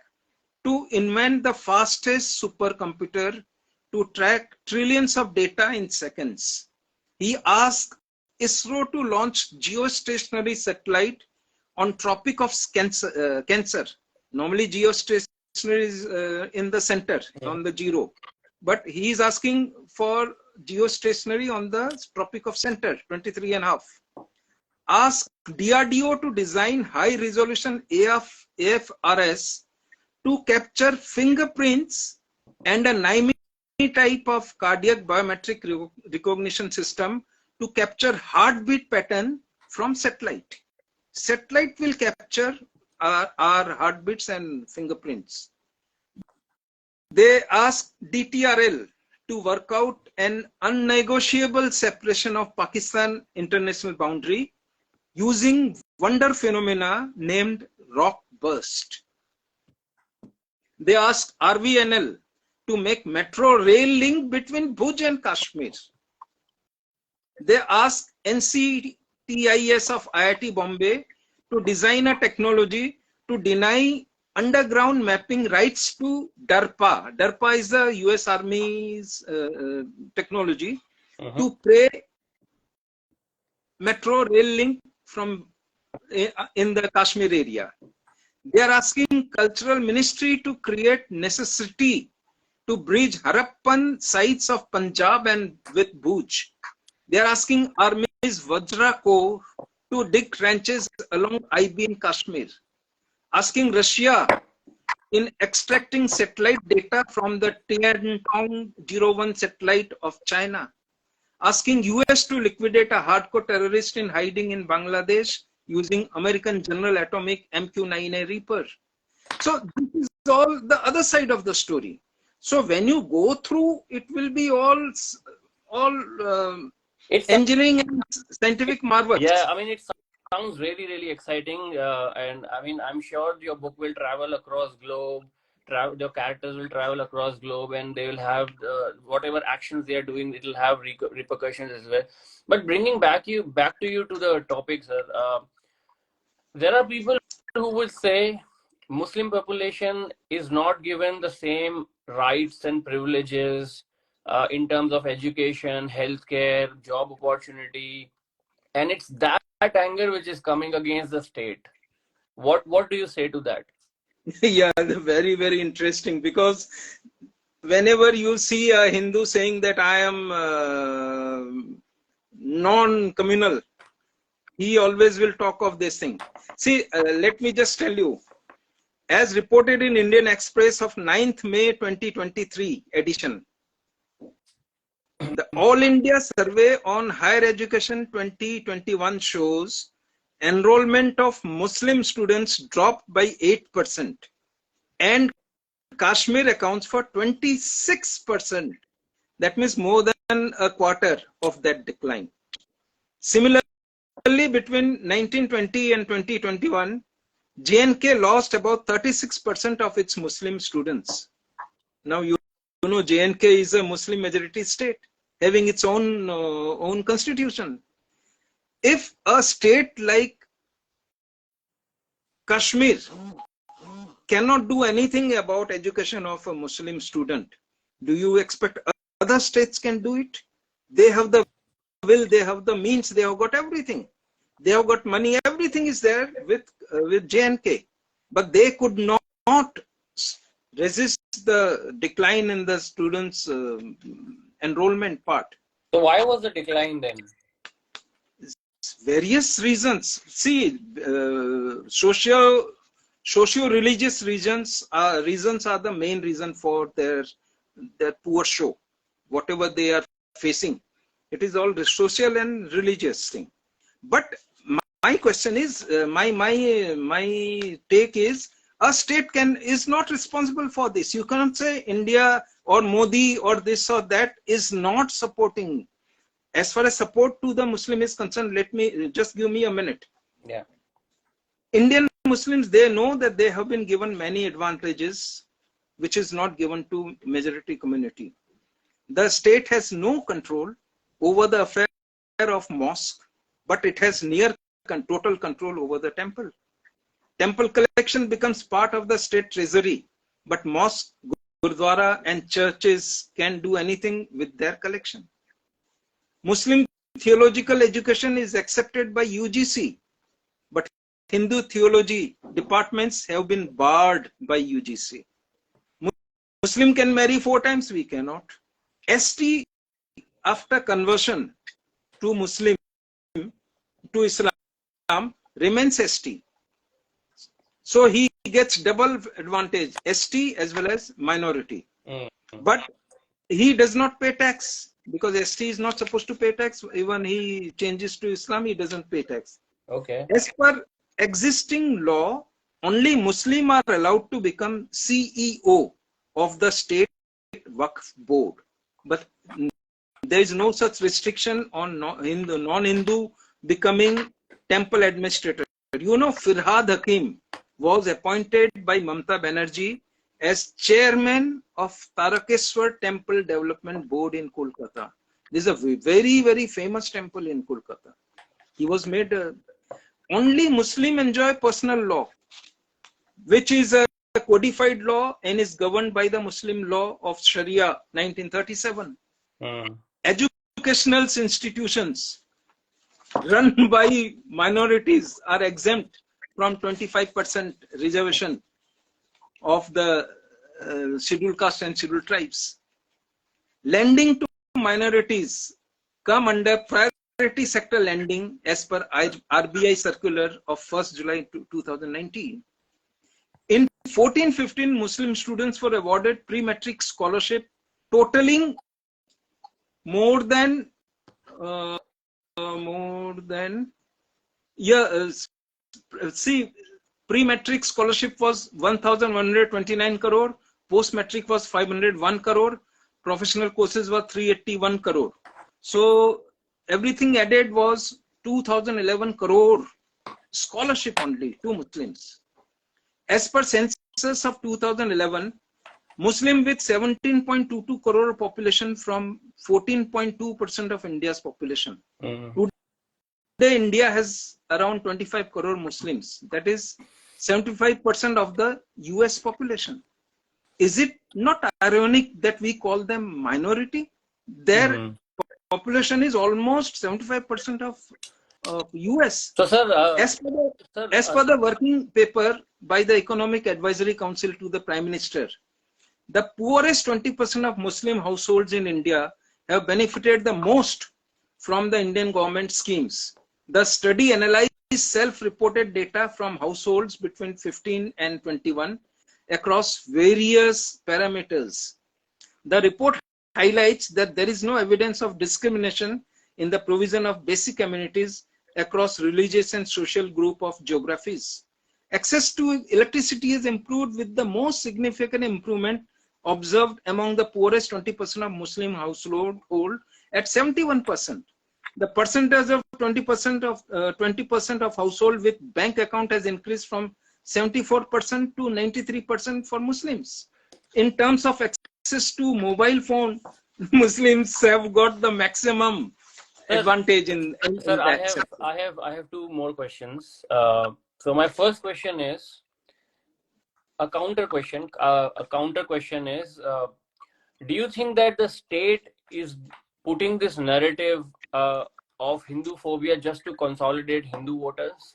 to invent the fastest supercomputer to track trillions of data in seconds. He asked ISRO to launch geostationary satellite on Tropic of Cancer. Normally geostationary is in the center, on the zero. But he is asking for geostationary on the Tropic of Center, 23.5. Ask DRDO to design high-resolution AFRS to capture fingerprints and a NIME type of cardiac biometric recognition system to capture heartbeat pattern from satellite. Satellite will capture our heartbeats and fingerprints. They ask DTRL to work out an unnegotiable separation of Pakistan international boundary using wonder phenomena named rock burst. They ask RVNL to make metro rail link between Bhuj and Kashmir. They ask NCTIS of IIT Bombay to design a technology to deny underground mapping rights to DARPA. DARPA is the US Army's technology to pay metro rail link from in the Kashmir area. They are asking Cultural Ministry to create necessity to bridge Harappan sites of Punjab and with Bhuj. They are asking Army's Vajra Corps to dig trenches along IB in Kashmir. Asking Russia in extracting satellite data from the Tiantong-01 satellite of China. Asking US to liquidate a hardcore terrorist in hiding in Bangladesh using American General Atomic MQ-9A Reaper. So this is all the other side of the story. So when you go through, it will be all It's engineering and scientific marvels. yeah, I mean, it sounds really, really exciting. And I mean, I'm sure your book will travel across globe. Your characters will travel across globe, and they will have whatever actions they are doing. It will have repercussions as well. But bringing back to you to the topic, sir. There are people who will say Muslim population is not given the same rights and privileges in terms of education, healthcare, job opportunity, and it's that anger which is coming against the state. What do you say to that? Yeah, very, very interesting, because whenever you see a Hindu saying that I am non-communal, he always will talk of this thing. See, let me just tell you, as reported in Indian Express of 9th May 2023 edition, the All India Survey on Higher Education 2021 shows enrollment of Muslim students dropped by 8%, and Kashmir accounts for 26%. That means more than a quarter of that decline. Similarly, between 1920 and 2021, J&K lost about 36% of its Muslim students. Now you know J&K is a Muslim majority state having its own constitution. If a state like Kashmir cannot do anything about education of a Muslim student, do you expect other states can do it? They have the will, they have the means, they have got everything. They have got money, everything is there with J&K. But they could not resist the decline in the students' enrollment part. So why was the decline then? Various reasons. See, socio-religious reasons are the main reason for their poor show. Whatever they are facing, it is all the social and religious thing. But my question is, my take is, a state is not responsible for this. You cannot say India or Modi or this or that is not supporting. As far as support to the Muslim is concerned, let me just give me a minute. Yeah. Indian Muslims, they know that they have been given many advantages which is not given to majority community. The state has no control over the affair of mosque, but it has near total control over the temple. Temple collection becomes part of the state treasury, but mosque, gurdwara and churches can do anything with their collection. Muslim theological education is accepted by UGC, but Hindu theology departments have been barred by UGC. Muslim can marry 4 times, we cannot. ST after conversion to Muslim, to Islam, remains ST. So he gets double advantage, ST as well as minority. But he does not pay tax, because ST is not supposed to pay tax. Even he changes to Islam, he doesn't pay tax. Okay. As per existing law, only Muslim are allowed to become CEO of the state Waqf board. But there is no such restriction on non-Hindu becoming temple administrator. You know, Firhad Hakim was appointed by Mamata Banerji as chairman of Tarakeswar Temple Development Board in Kolkata. This is a very, very famous temple in Kolkata. He was made only Muslim enjoy personal law, which is a codified law and is governed by the Muslim law of Sharia 1937. Educational institutions run by minorities are exempt from 25% reservation of the scheduled caste and scheduled tribes. Lending to minorities come under priority sector lending as per RBI circular of 1st July 2019. In 14-15, Muslim students were awarded pre-matric scholarship totaling more than see, pre-matric scholarship was 1,129 crore, post-matric was 501 crore, professional courses were 381 crore. So everything added was 2011 crore scholarship only to Muslims. As per census of 2011, Muslim with 17.22 crore population from 14.2% of India's population. Today, India has around 25 crore Muslims. That is 75% of the US population. Is it not ironic that we call them minority? Their population is almost 75% of US. So, sir, as per the working paper by the Economic Advisory Council to the Prime Minister, the poorest 20% of Muslim households in India have benefited the most from the Indian government schemes. The study analyzed self-reported data from households between 15 and 21 across various parameters. The report highlights that there is no evidence of discrimination in the provision of basic amenities across religious and social group of geographies. Access to electricity is improved, with the most significant improvement observed among the poorest 20% of Muslim household at 71%. The percentage of 20% of household with bank account has increased from 74% to 93% for Muslims. In terms of access to mobile phone, Muslims have got the maximum advantage in sir, that sector. I have two more questions. So my first question is a counter question. Is, do you think that the state is putting this narrative of Hinduphobia just to consolidate Hindu voters?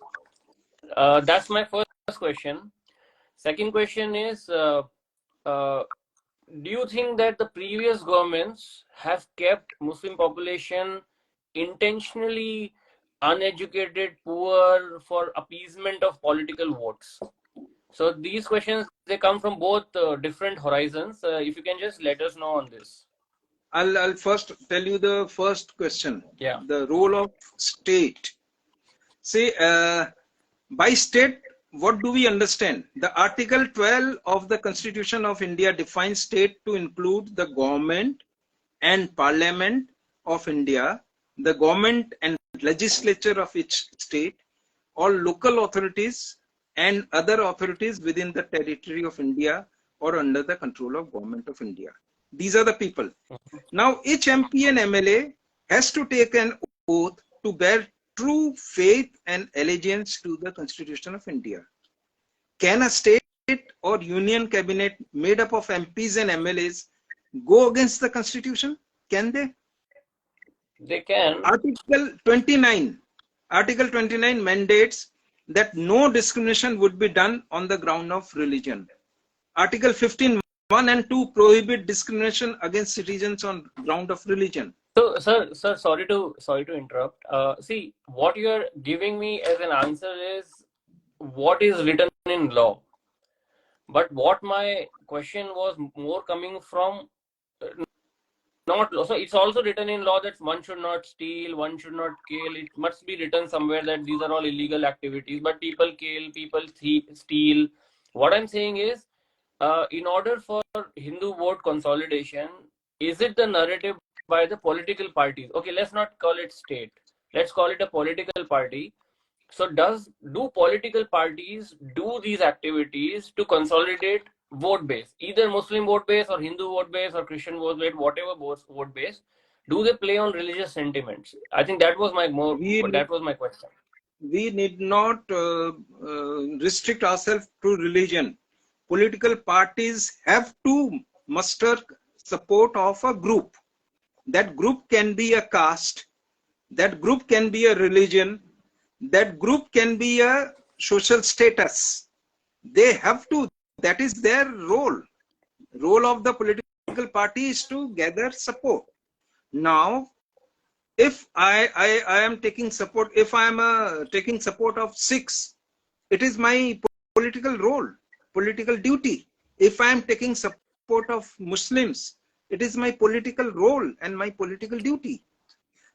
That's my first question. Second question is, do you think that the previous governments have kept Muslim population intentionally uneducated, poor for appeasement of political votes? So these questions, they come from both different horizons. If you can just let us know on this. I'll first tell you the first question. Yeah. The role of state. See, by state, what do we understand? The Article 12 of the Constitution of India defines state to include the government and parliament of India, the government and legislature of each state, all local authorities and other authorities within the territory of India or under the control of government of India. These are the people. Now, each MP and MLA has to take an oath to bear true faith and allegiance to the Constitution of India. Can a state or union cabinet made up of MPs and MLAs go against the Constitution? Can they? They can. Article 29 mandates that no discrimination would be done on the ground of religion. Article 15, 1 and 2 prohibit discrimination against citizens on ground of religion. So, sir, sorry to interrupt. See, what you are giving me as an answer is what is written in law. But what my question was more coming from, not law. So it's also written in law that one should not steal, one should not kill. It must be written somewhere that these are all illegal activities. But people kill, people steal. What I'm saying is, in order for Hindu vote consolidation, is it the narrative by the political parties? Okay, let's not call it state. Let's call it a political party. So do political parties do these activities to consolidate vote base, either Muslim vote base or Hindu vote base or Christian vote base, whatever vote base? Do they play on religious sentiments? I think that was my question. We need not restrict ourselves to religion. Political parties have to muster support of a group. That group can be a caste, that group can be a religion, that group can be a social status. They have to, that is their role. Role of the political party is to gather support. Now, if I am taking support, if I am taking support of Sikhs, it is my political role, political duty. If I am taking support of Muslims, it is my political role and my political duty.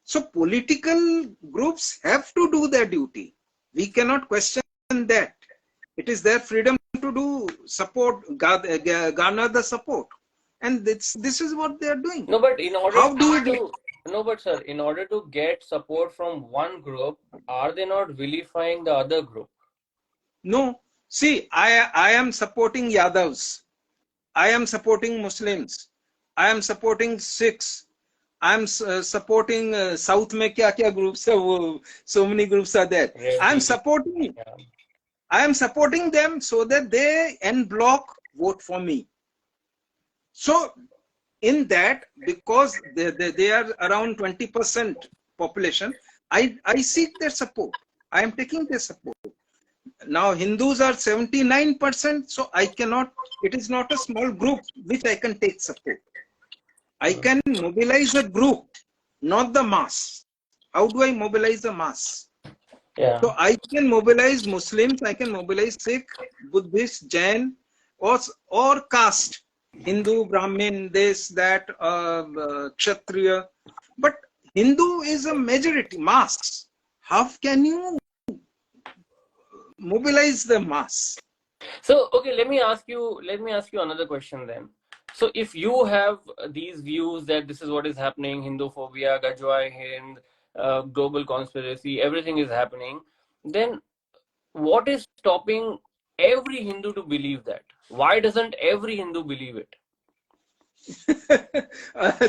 So political groups have to do their duty. We cannot question that. It is their freedom to do support, garner the support. And this is what they are doing. No, but in order How do we to, no, but sir, in order to get support from one group, are they not vilifying the other group? No. See, I am supporting Yadavs. I am supporting Muslims. I am supporting Sikhs. I am supporting South में क्या groups are, so many groups are there. I am supporting. Yeah. I am supporting them so that they en bloc vote for me. So in that, because they are around 20% population, I seek their support. I am taking their support. Now Hindus are 79%, so I cannot, it is not a small group which I can take support. I can mobilize a group, not the mass. How do I mobilize the mass? Yeah. So I can mobilize Muslims, I can mobilize Sikh, Buddhist, Jain, or caste, Hindu, Brahmin, this, that, Kshatriya. But Hindu is a majority, mass. How can you mobilize the mass? So, okay, let me ask you another question then. So, if you have these views that this is what is happening, Hinduphobia, Gajwa-a-hind, global conspiracy, everything is happening, then what is stopping every Hindu to believe that? Why doesn't every Hindu believe it?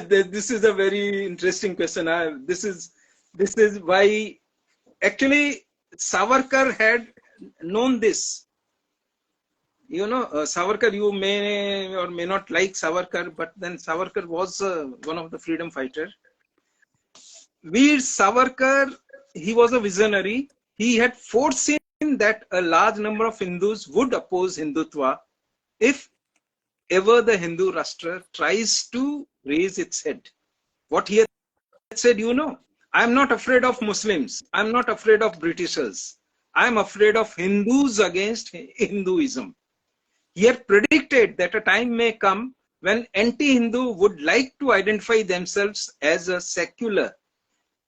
This is a very interesting question. This is why actually Savarkar had known this. You know, Savarkar, you may or may not like Savarkar, but then Savarkar was one of the freedom fighters. Veer Savarkar, he was a visionary. He had foreseen that a large number of Hindus would oppose Hindutva if ever the Hindu Rashtra tries to raise its head. What he had said, you know, I'm not afraid of Muslims. I'm not afraid of Britishers. I'm afraid of Hindus against Hinduism. He had predicted that a time may come when anti-Hindu would like to identify themselves as a secular,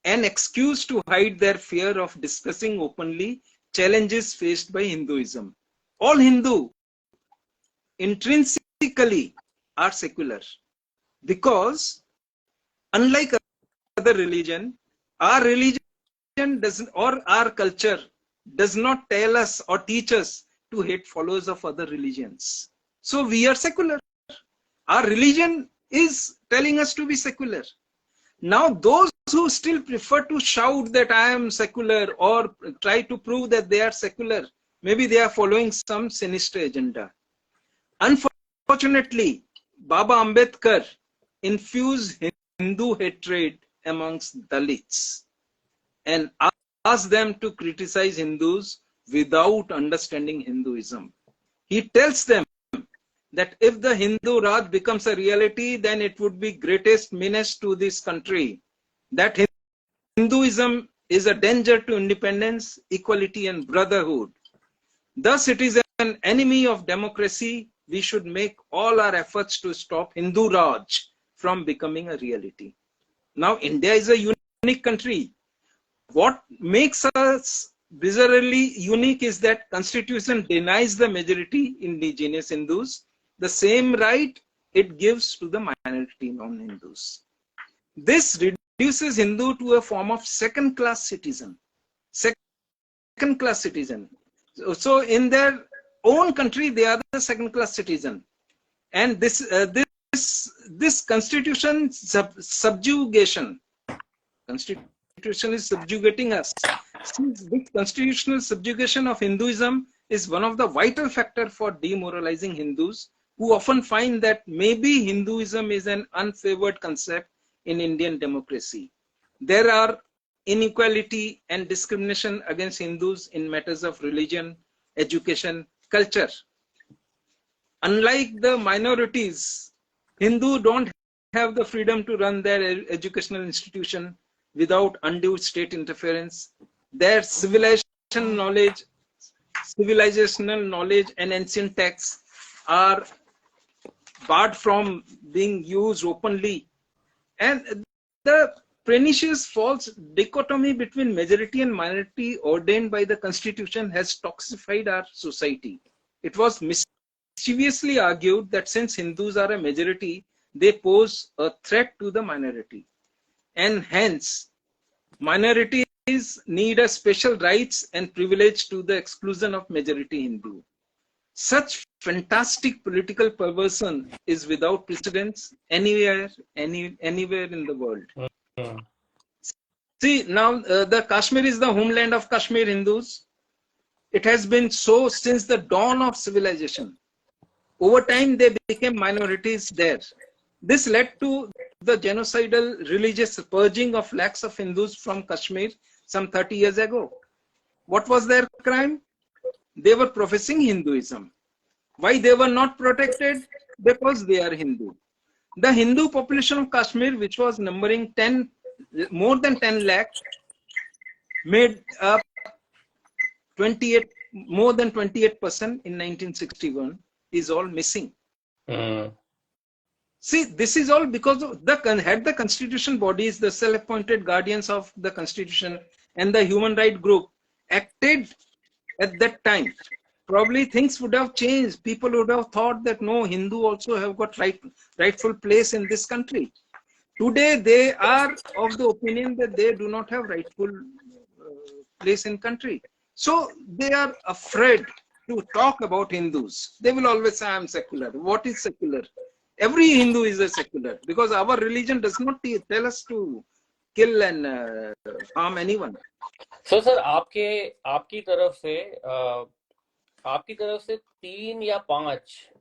an excuse to hide their fear of discussing openly challenges faced by Hinduism. All Hindu intrinsically are secular because unlike other religion, our religion doesn't, or our culture does not tell us or teach us to hate followers of other religions. So we are secular. Our religion is telling us to be secular. Now those who still prefer to shout that I am secular or try to prove that they are secular, maybe they are following some sinister agenda. Unfortunately, Baba Ambedkar infused Hindu hatred amongst Dalits and asked them to criticize Hindus without understanding Hinduism. He tells them that if the Hindu Raj becomes a reality, then it would be greatest menace to this country. That Hinduism is a danger to independence, equality and brotherhood. Thus it is an enemy of democracy. We should make all our efforts to stop Hindu Raj from becoming a reality. Now India is a unique country. What makes us bizarrely unique is that Constitution denies the majority indigenous Hindus the same right it gives to the minority non-Hindus. This reduces Hindu to a form of second-class citizen. Second-class citizen. So in their own country, they are the second-class citizen. And this constitution subjugation, constitution is subjugating us. Since this constitutional subjugation of Hinduism is one of the vital factors for demoralizing Hindus, who often find that maybe Hinduism is an unfavored concept in Indian democracy. There are inequality and discrimination against Hindus in matters of religion, education, culture. Unlike the minorities, Hindus don't have the freedom to run their educational institution without undue state interference. Their civilizational knowledge and ancient texts are barred from being used openly. And the pernicious false dichotomy between majority and minority ordained by the Constitution has toxified our society. It was mischievously argued that since Hindus are a majority, they pose a threat to the minority, and hence minorities need a special rights and privilege to the exclusion of majority Hindu. Such fantastic political perversion is without precedence anywhere in the world. Mm. See, now the Kashmir is the homeland of Kashmir Hindus. It has been so since the dawn of civilization. Over time, they became minorities there. This led to the genocidal religious purging of lakhs of Hindus from Kashmir some 30 years ago. What was their crime? They were professing Hinduism. Why they were not protected? Because they are Hindu. The Hindu population of Kashmir, which was numbering more than 10 lakh, made up more than 28% in 1961, is all missing. Mm. See, this is all because of the constitution bodies, the self-appointed guardians of the constitution, and the human rights group acted at that time. Probably things would have changed. People would have thought that no, Hindu also have got rightful place in this country. Today, they are of the opinion that they do not have rightful place in country. So they are afraid to talk about Hindus. They will always say, I am secular. What is secular? Every Hindu is a secular, because our religion does not tell us to kill and harm anyone. So sir, आपकी तरफ से 3 या 5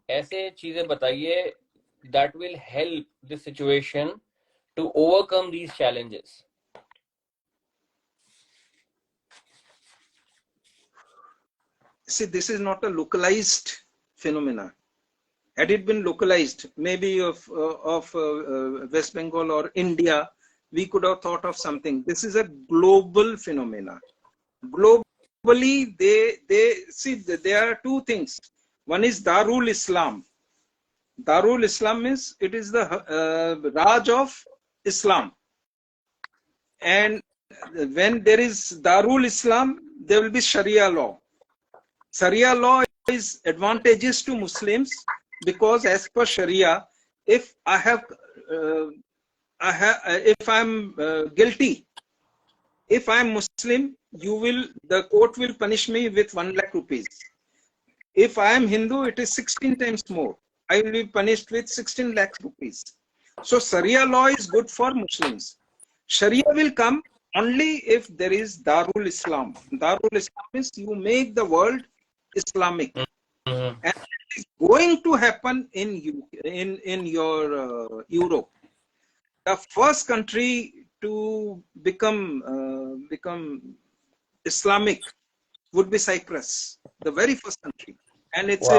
ऐसे चीजें बताइए that will help this situation to overcome these challenges. See, this is not a localized phenomena. Had it been localized, maybe of West Bengal or India, we could have thought of something. This is a global phenomena. Globally, they see that there are two things. One is Darul Islam. Darul Islam is, it is the Raj of Islam. And when there is Darul Islam, there will be Sharia law. Sharia law is advantageous to Muslims because, as per Sharia, if if I'm guilty, if I'm Muslim, the court will punish me with 1 lakh rupees. If I am Hindu, it is 16 times more. I will be punished with 16 lakhs rupees. So Sharia law is good for Muslims. Sharia will come only if there is Darul Islam. Darul Islam means you make the world Islamic. Mm-hmm. And it is going to happen in your Europe. The first country to become Islamic would be Cyprus, the very first country, and it's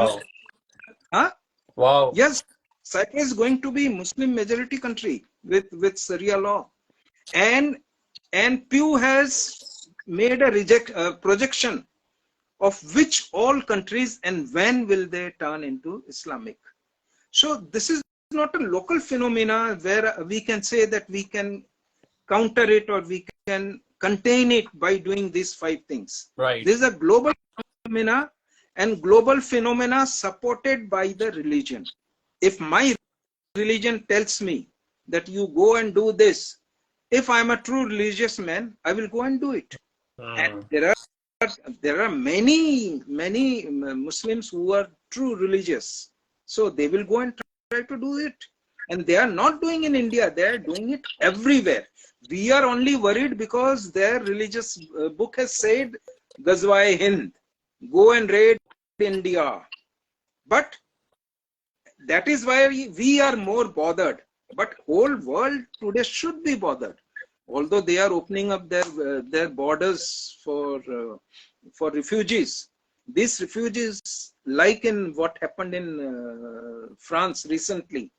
Wow. Yes, Cyprus is going to be Muslim majority country with Sharia law, and Pew has made a projection of which all countries and when will they turn into Islamic. So this is not a local phenomena where we can say that we can counter it or we can contain it by doing these 5 things. Right. This is a global phenomena, and global phenomena supported by the religion. If my religion tells me that you go and do this, if I'm a true religious man, I will go and do it. And there are many Muslims who are true religious, so they will go and try to do it. And they are not doing in India, they are doing it everywhere. We are only worried because their religious book has said, Gajwa-a-hind, go and raid India. But that is why we are more bothered. But whole world today should be bothered. Although they are opening up their borders for refugees. These refugees, like in what happened in France recently,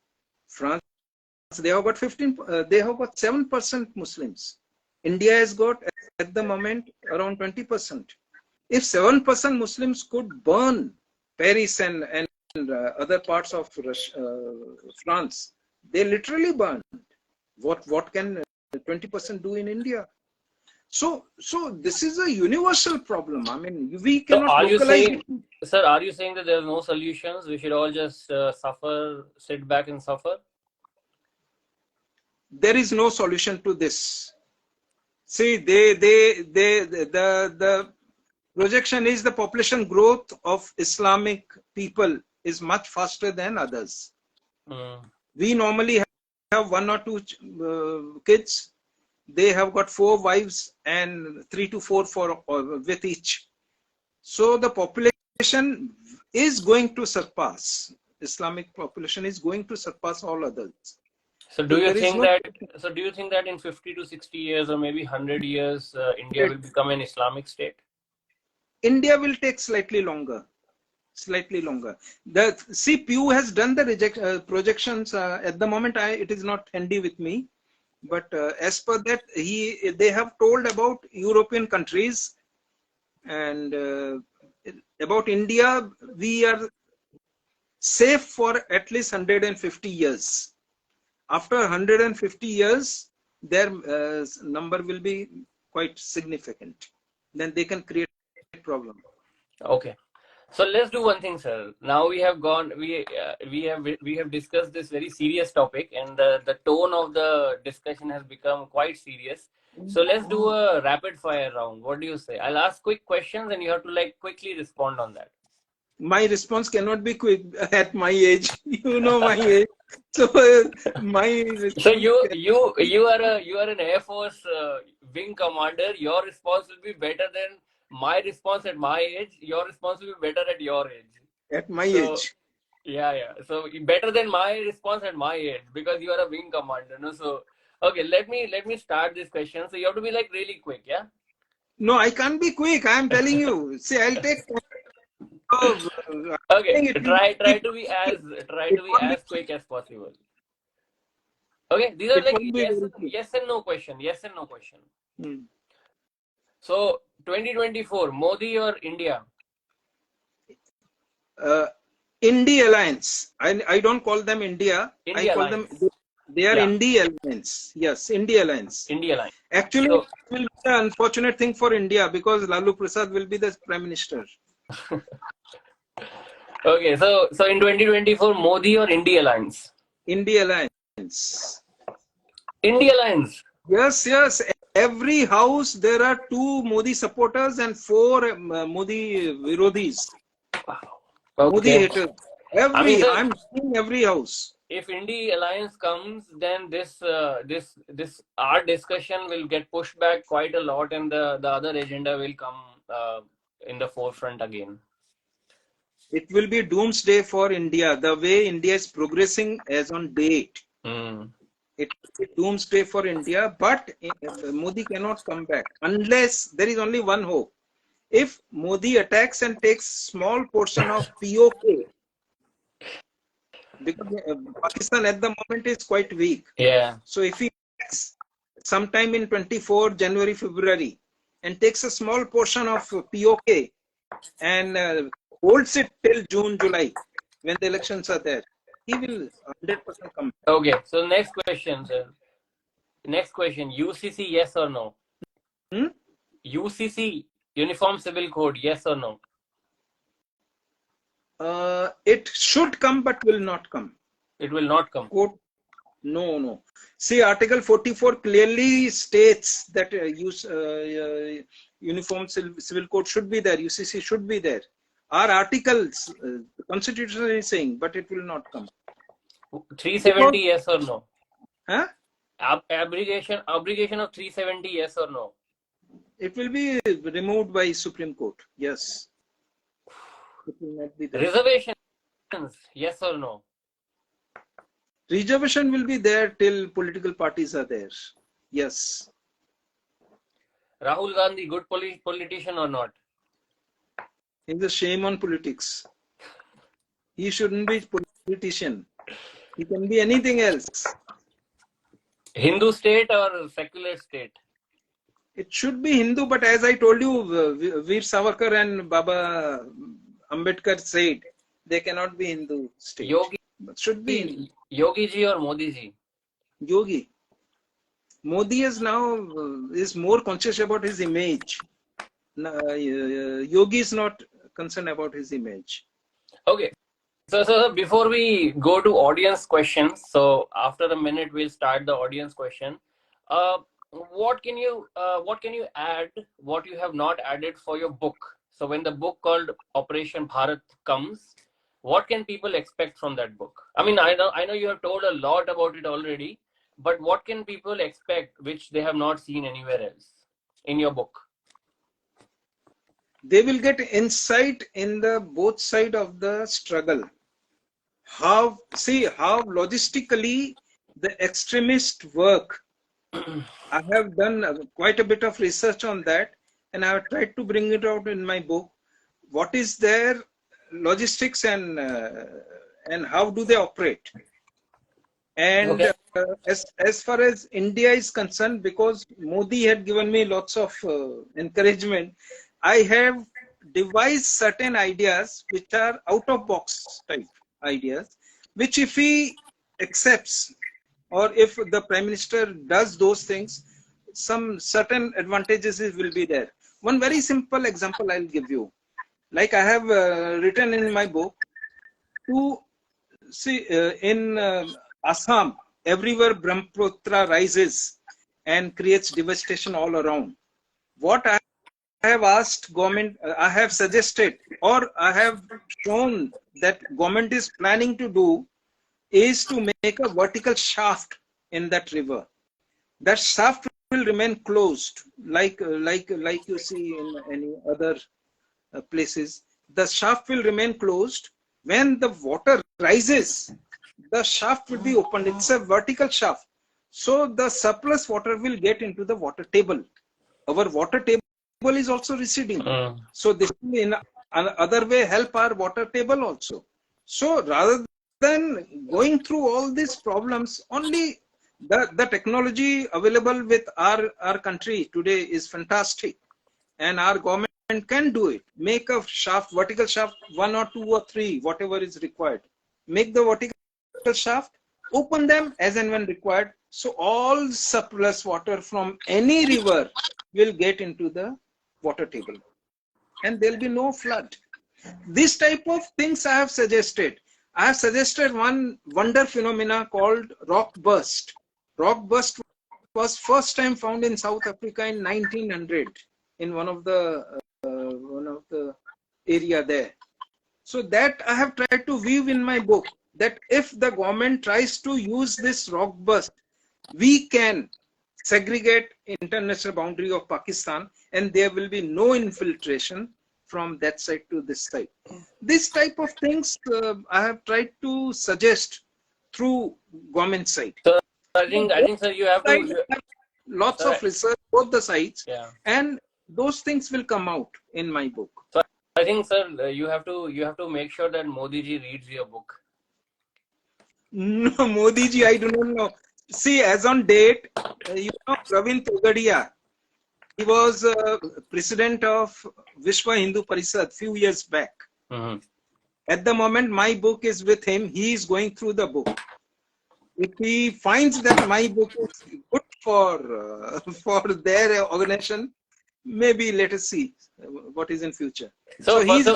they have got 7% Muslims. India has got at the moment around 20%. If 7% Muslims could burn Paris and other parts of France, they literally burned. What can 20% do in India. So this is a universal problem. I mean, we So cannot are you localize saying, it. sir, are you saying that there's no solutions? We should all just suffer, sit back and suffer? There is no solution to this. See, the projection is the population growth of Islamic people is much faster than others. We normally have one or two kids. They have got 4 wives and 3 to 4 with each. So the population is going to surpass. Islamic population is going to surpass all others. So do you think that? So do you think that in 50 to 60 years or maybe 100 years, India will become an Islamic state? India will take slightly longer. Slightly longer. The Pew has done the projections at the moment. It is not handy with me, but as per that, they have told about European countries and about India. We are safe for at least 150 years. After 150 years, their number will be quite significant. Then they can create a problem. Okay. So let's do one thing, sir. Now we have gone. We have discussed this very serious topic, and the tone of the discussion has become quite serious. So let's do a rapid fire round. What do you say? I'll ask quick questions, and you have to like quickly respond on that. My response cannot be quick at my age. You know my age. So So you are an Air Force wing commander. Your response will be better than my response at my age. Your response will be better at your age. At my age. Yeah. So better than my response at my age because you are a wing commander. No, so okay. Let me start this question. So you have to be like really quick. Yeah. No, I can't be quick. I am telling you. See, I'll take. Okay. Try to be as quick as possible. Okay. These are like yes and no question. Yes and no question. So 2024, Modi or India? India Alliance. I don't call them India. I call them. They are India Alliance. Yes, India Alliance. India Alliance. Actually, it will be an unfortunate thing for India because Lalu Prasad will be the Prime Minister. Okay, so in 2024, Modi or India Alliance? India Alliance. India Alliance. Yes. Every house there are 2 Modi supporters and 4 Modi Virodhis. Okay. Modi haters. I'm seeing every house. If India Alliance comes, then this our discussion will get pushed back quite a lot, and the other agenda will come in the forefront again. It will be doomsday for India. The way India is progressing as on date. It will be doomsday for India, but Modi cannot come back unless there is only one hope. If Modi attacks and takes small portion of POK, because Pakistan at the moment is quite weak. Yeah. So if he attacks sometime in 24 January, February, and takes a small portion of POK and holds it till June, July, when the elections are there, he will 100% come back. Okay, so next question, sir. Next question, UCC, yes or no? UCC, Uniform Civil Code, yes or no? It should come, but will not come. It will not come. Code, no. See, Article 44 clearly states that Uniform Civil Code should be there. UCC should be there. Our articles, the Constitution is saying, but it will not come. 370, yes or no? Huh? Abrogation of 370, yes or no? It will be removed by Supreme Court. Yes. It will not be there. Reservations, yes or no? Reservation will be there till political parties are there. Yes. Rahul Gandhi, good politician or not? It's a shame on politics. He shouldn't be politician. He can be anything else. Hindu state or secular state? It should be Hindu, but as I told you, Veer Savarkar and Baba Ambedkar said they cannot be Hindu state. Yogi, but should be Yogi ji or Modi ji? Yogi. Modi is now is more conscious about his image. Yogi is not concerned about his image. Okay. So before we go to audience questions, so after a minute we'll start the audience question. Uh, what can you add? What you have not added for your book? So when the book called Operation Bharat comes, what can people expect from that book? I mean, I know you have told a lot about it already, but what can people expect which they have not seen anywhere else in your book? They will get insight in the both side of the struggle. How logistically the extremist work. I have done quite a bit of research on that, and I have tried to bring it out in my book. What is their logistics and how do they operate? And Okay. as far as India is concerned, because Modi had given me lots of encouragement, I have devised certain ideas which are out of box type ideas, which if he accepts or if the Prime Minister does those things, some certain advantages will be there. One very simple example I'll give you. Like I have written in my book, to see in Assam, everywhere Brahmaputra rises and creates devastation all around. What I have asked government, I have suggested, or I have shown that government is planning to do, is to make a vertical shaft in that river. That shaft will remain closed, like you see in any other places. The shaft will remain closed. When the water rises, the shaft will be opened. It's a vertical shaft. So the surplus water will get into the water table. Our water table is also receding. So this will in another way help our water table also. So rather than going through all these problems, only the technology available with our country today is fantastic, and our government can do it. Make a shaft, vertical shaft, 1 or 2 or 3, whatever is required. Make the vertical shaft, open them as and when required. So all surplus water from any river will get into the water table and there'll be no flood. This type of things I have suggested. I have suggested one wonder phenomena called rock burst. Rock burst was first time found in South Africa in 1900 in one of the area there. So that I have tried to weave in my book, that if the government tries to use this rock burst, we can segregate international boundary of Pakistan and there will be no infiltration from that side to this side. This type of things I have tried to suggest through government side. So So I both think, sir, you have sides to. have lots Sir, of research, both the sides, yeah. and those things will come out in my book. So I think, sir, you have to make sure that Modi ji reads your book. No, Modi ji, I do not know. See, as on date, Praveen Togadia, he was president of Vishwa Hindu Parishad few years back. Mm-hmm. At the moment, my book is with him. He is going through the book. If he finds that my book is good for their organization, maybe let us see what is in future. So, So he's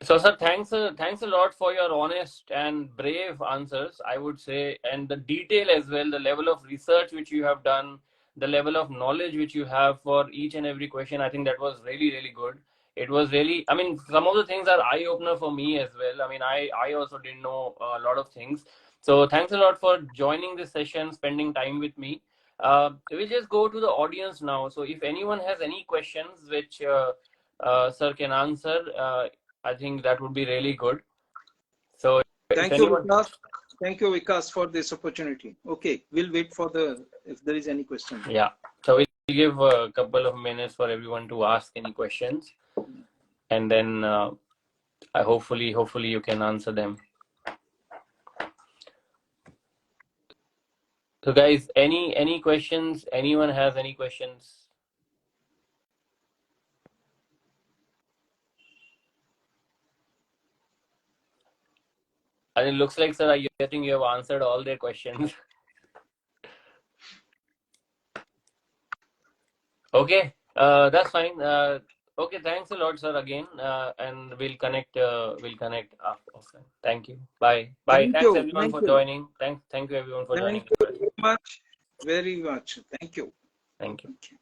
so, sir, thanks a lot for your honest and brave answers, I would say, and the detail as well, the level of research which you have done, the level of knowledge which you have for each and every question. I think that was really, really good. It was really, I mean, some of the things are eye opener for me as well. I mean, I also didn't know a lot of things. So, thanks a lot for joining this session, spending time with me. We'll just go to the audience now. So, if anyone has any questions which sir can answer, I think that would be really good. So if thank you, anyone, Vikas. Thank you, Vikas, for this opportunity. Okay, we'll wait for if there is any question. yeah. So we'll give a couple of minutes for everyone to ask any questions, and then I hopefully you can answer them. So guys, any questions? Anyone has any questions? And it looks like, sir, I think you have answered all their questions. Okay, that's fine. Okay, thanks a lot, sir, again, and we'll connect. We'll connect offline. Thank you. Bye. Bye. Thank Thanks you. everyone Thank for you. joining. Thank you everyone for Thank joining as you well. very much. Very much. Thank you. Thank you. Thank you.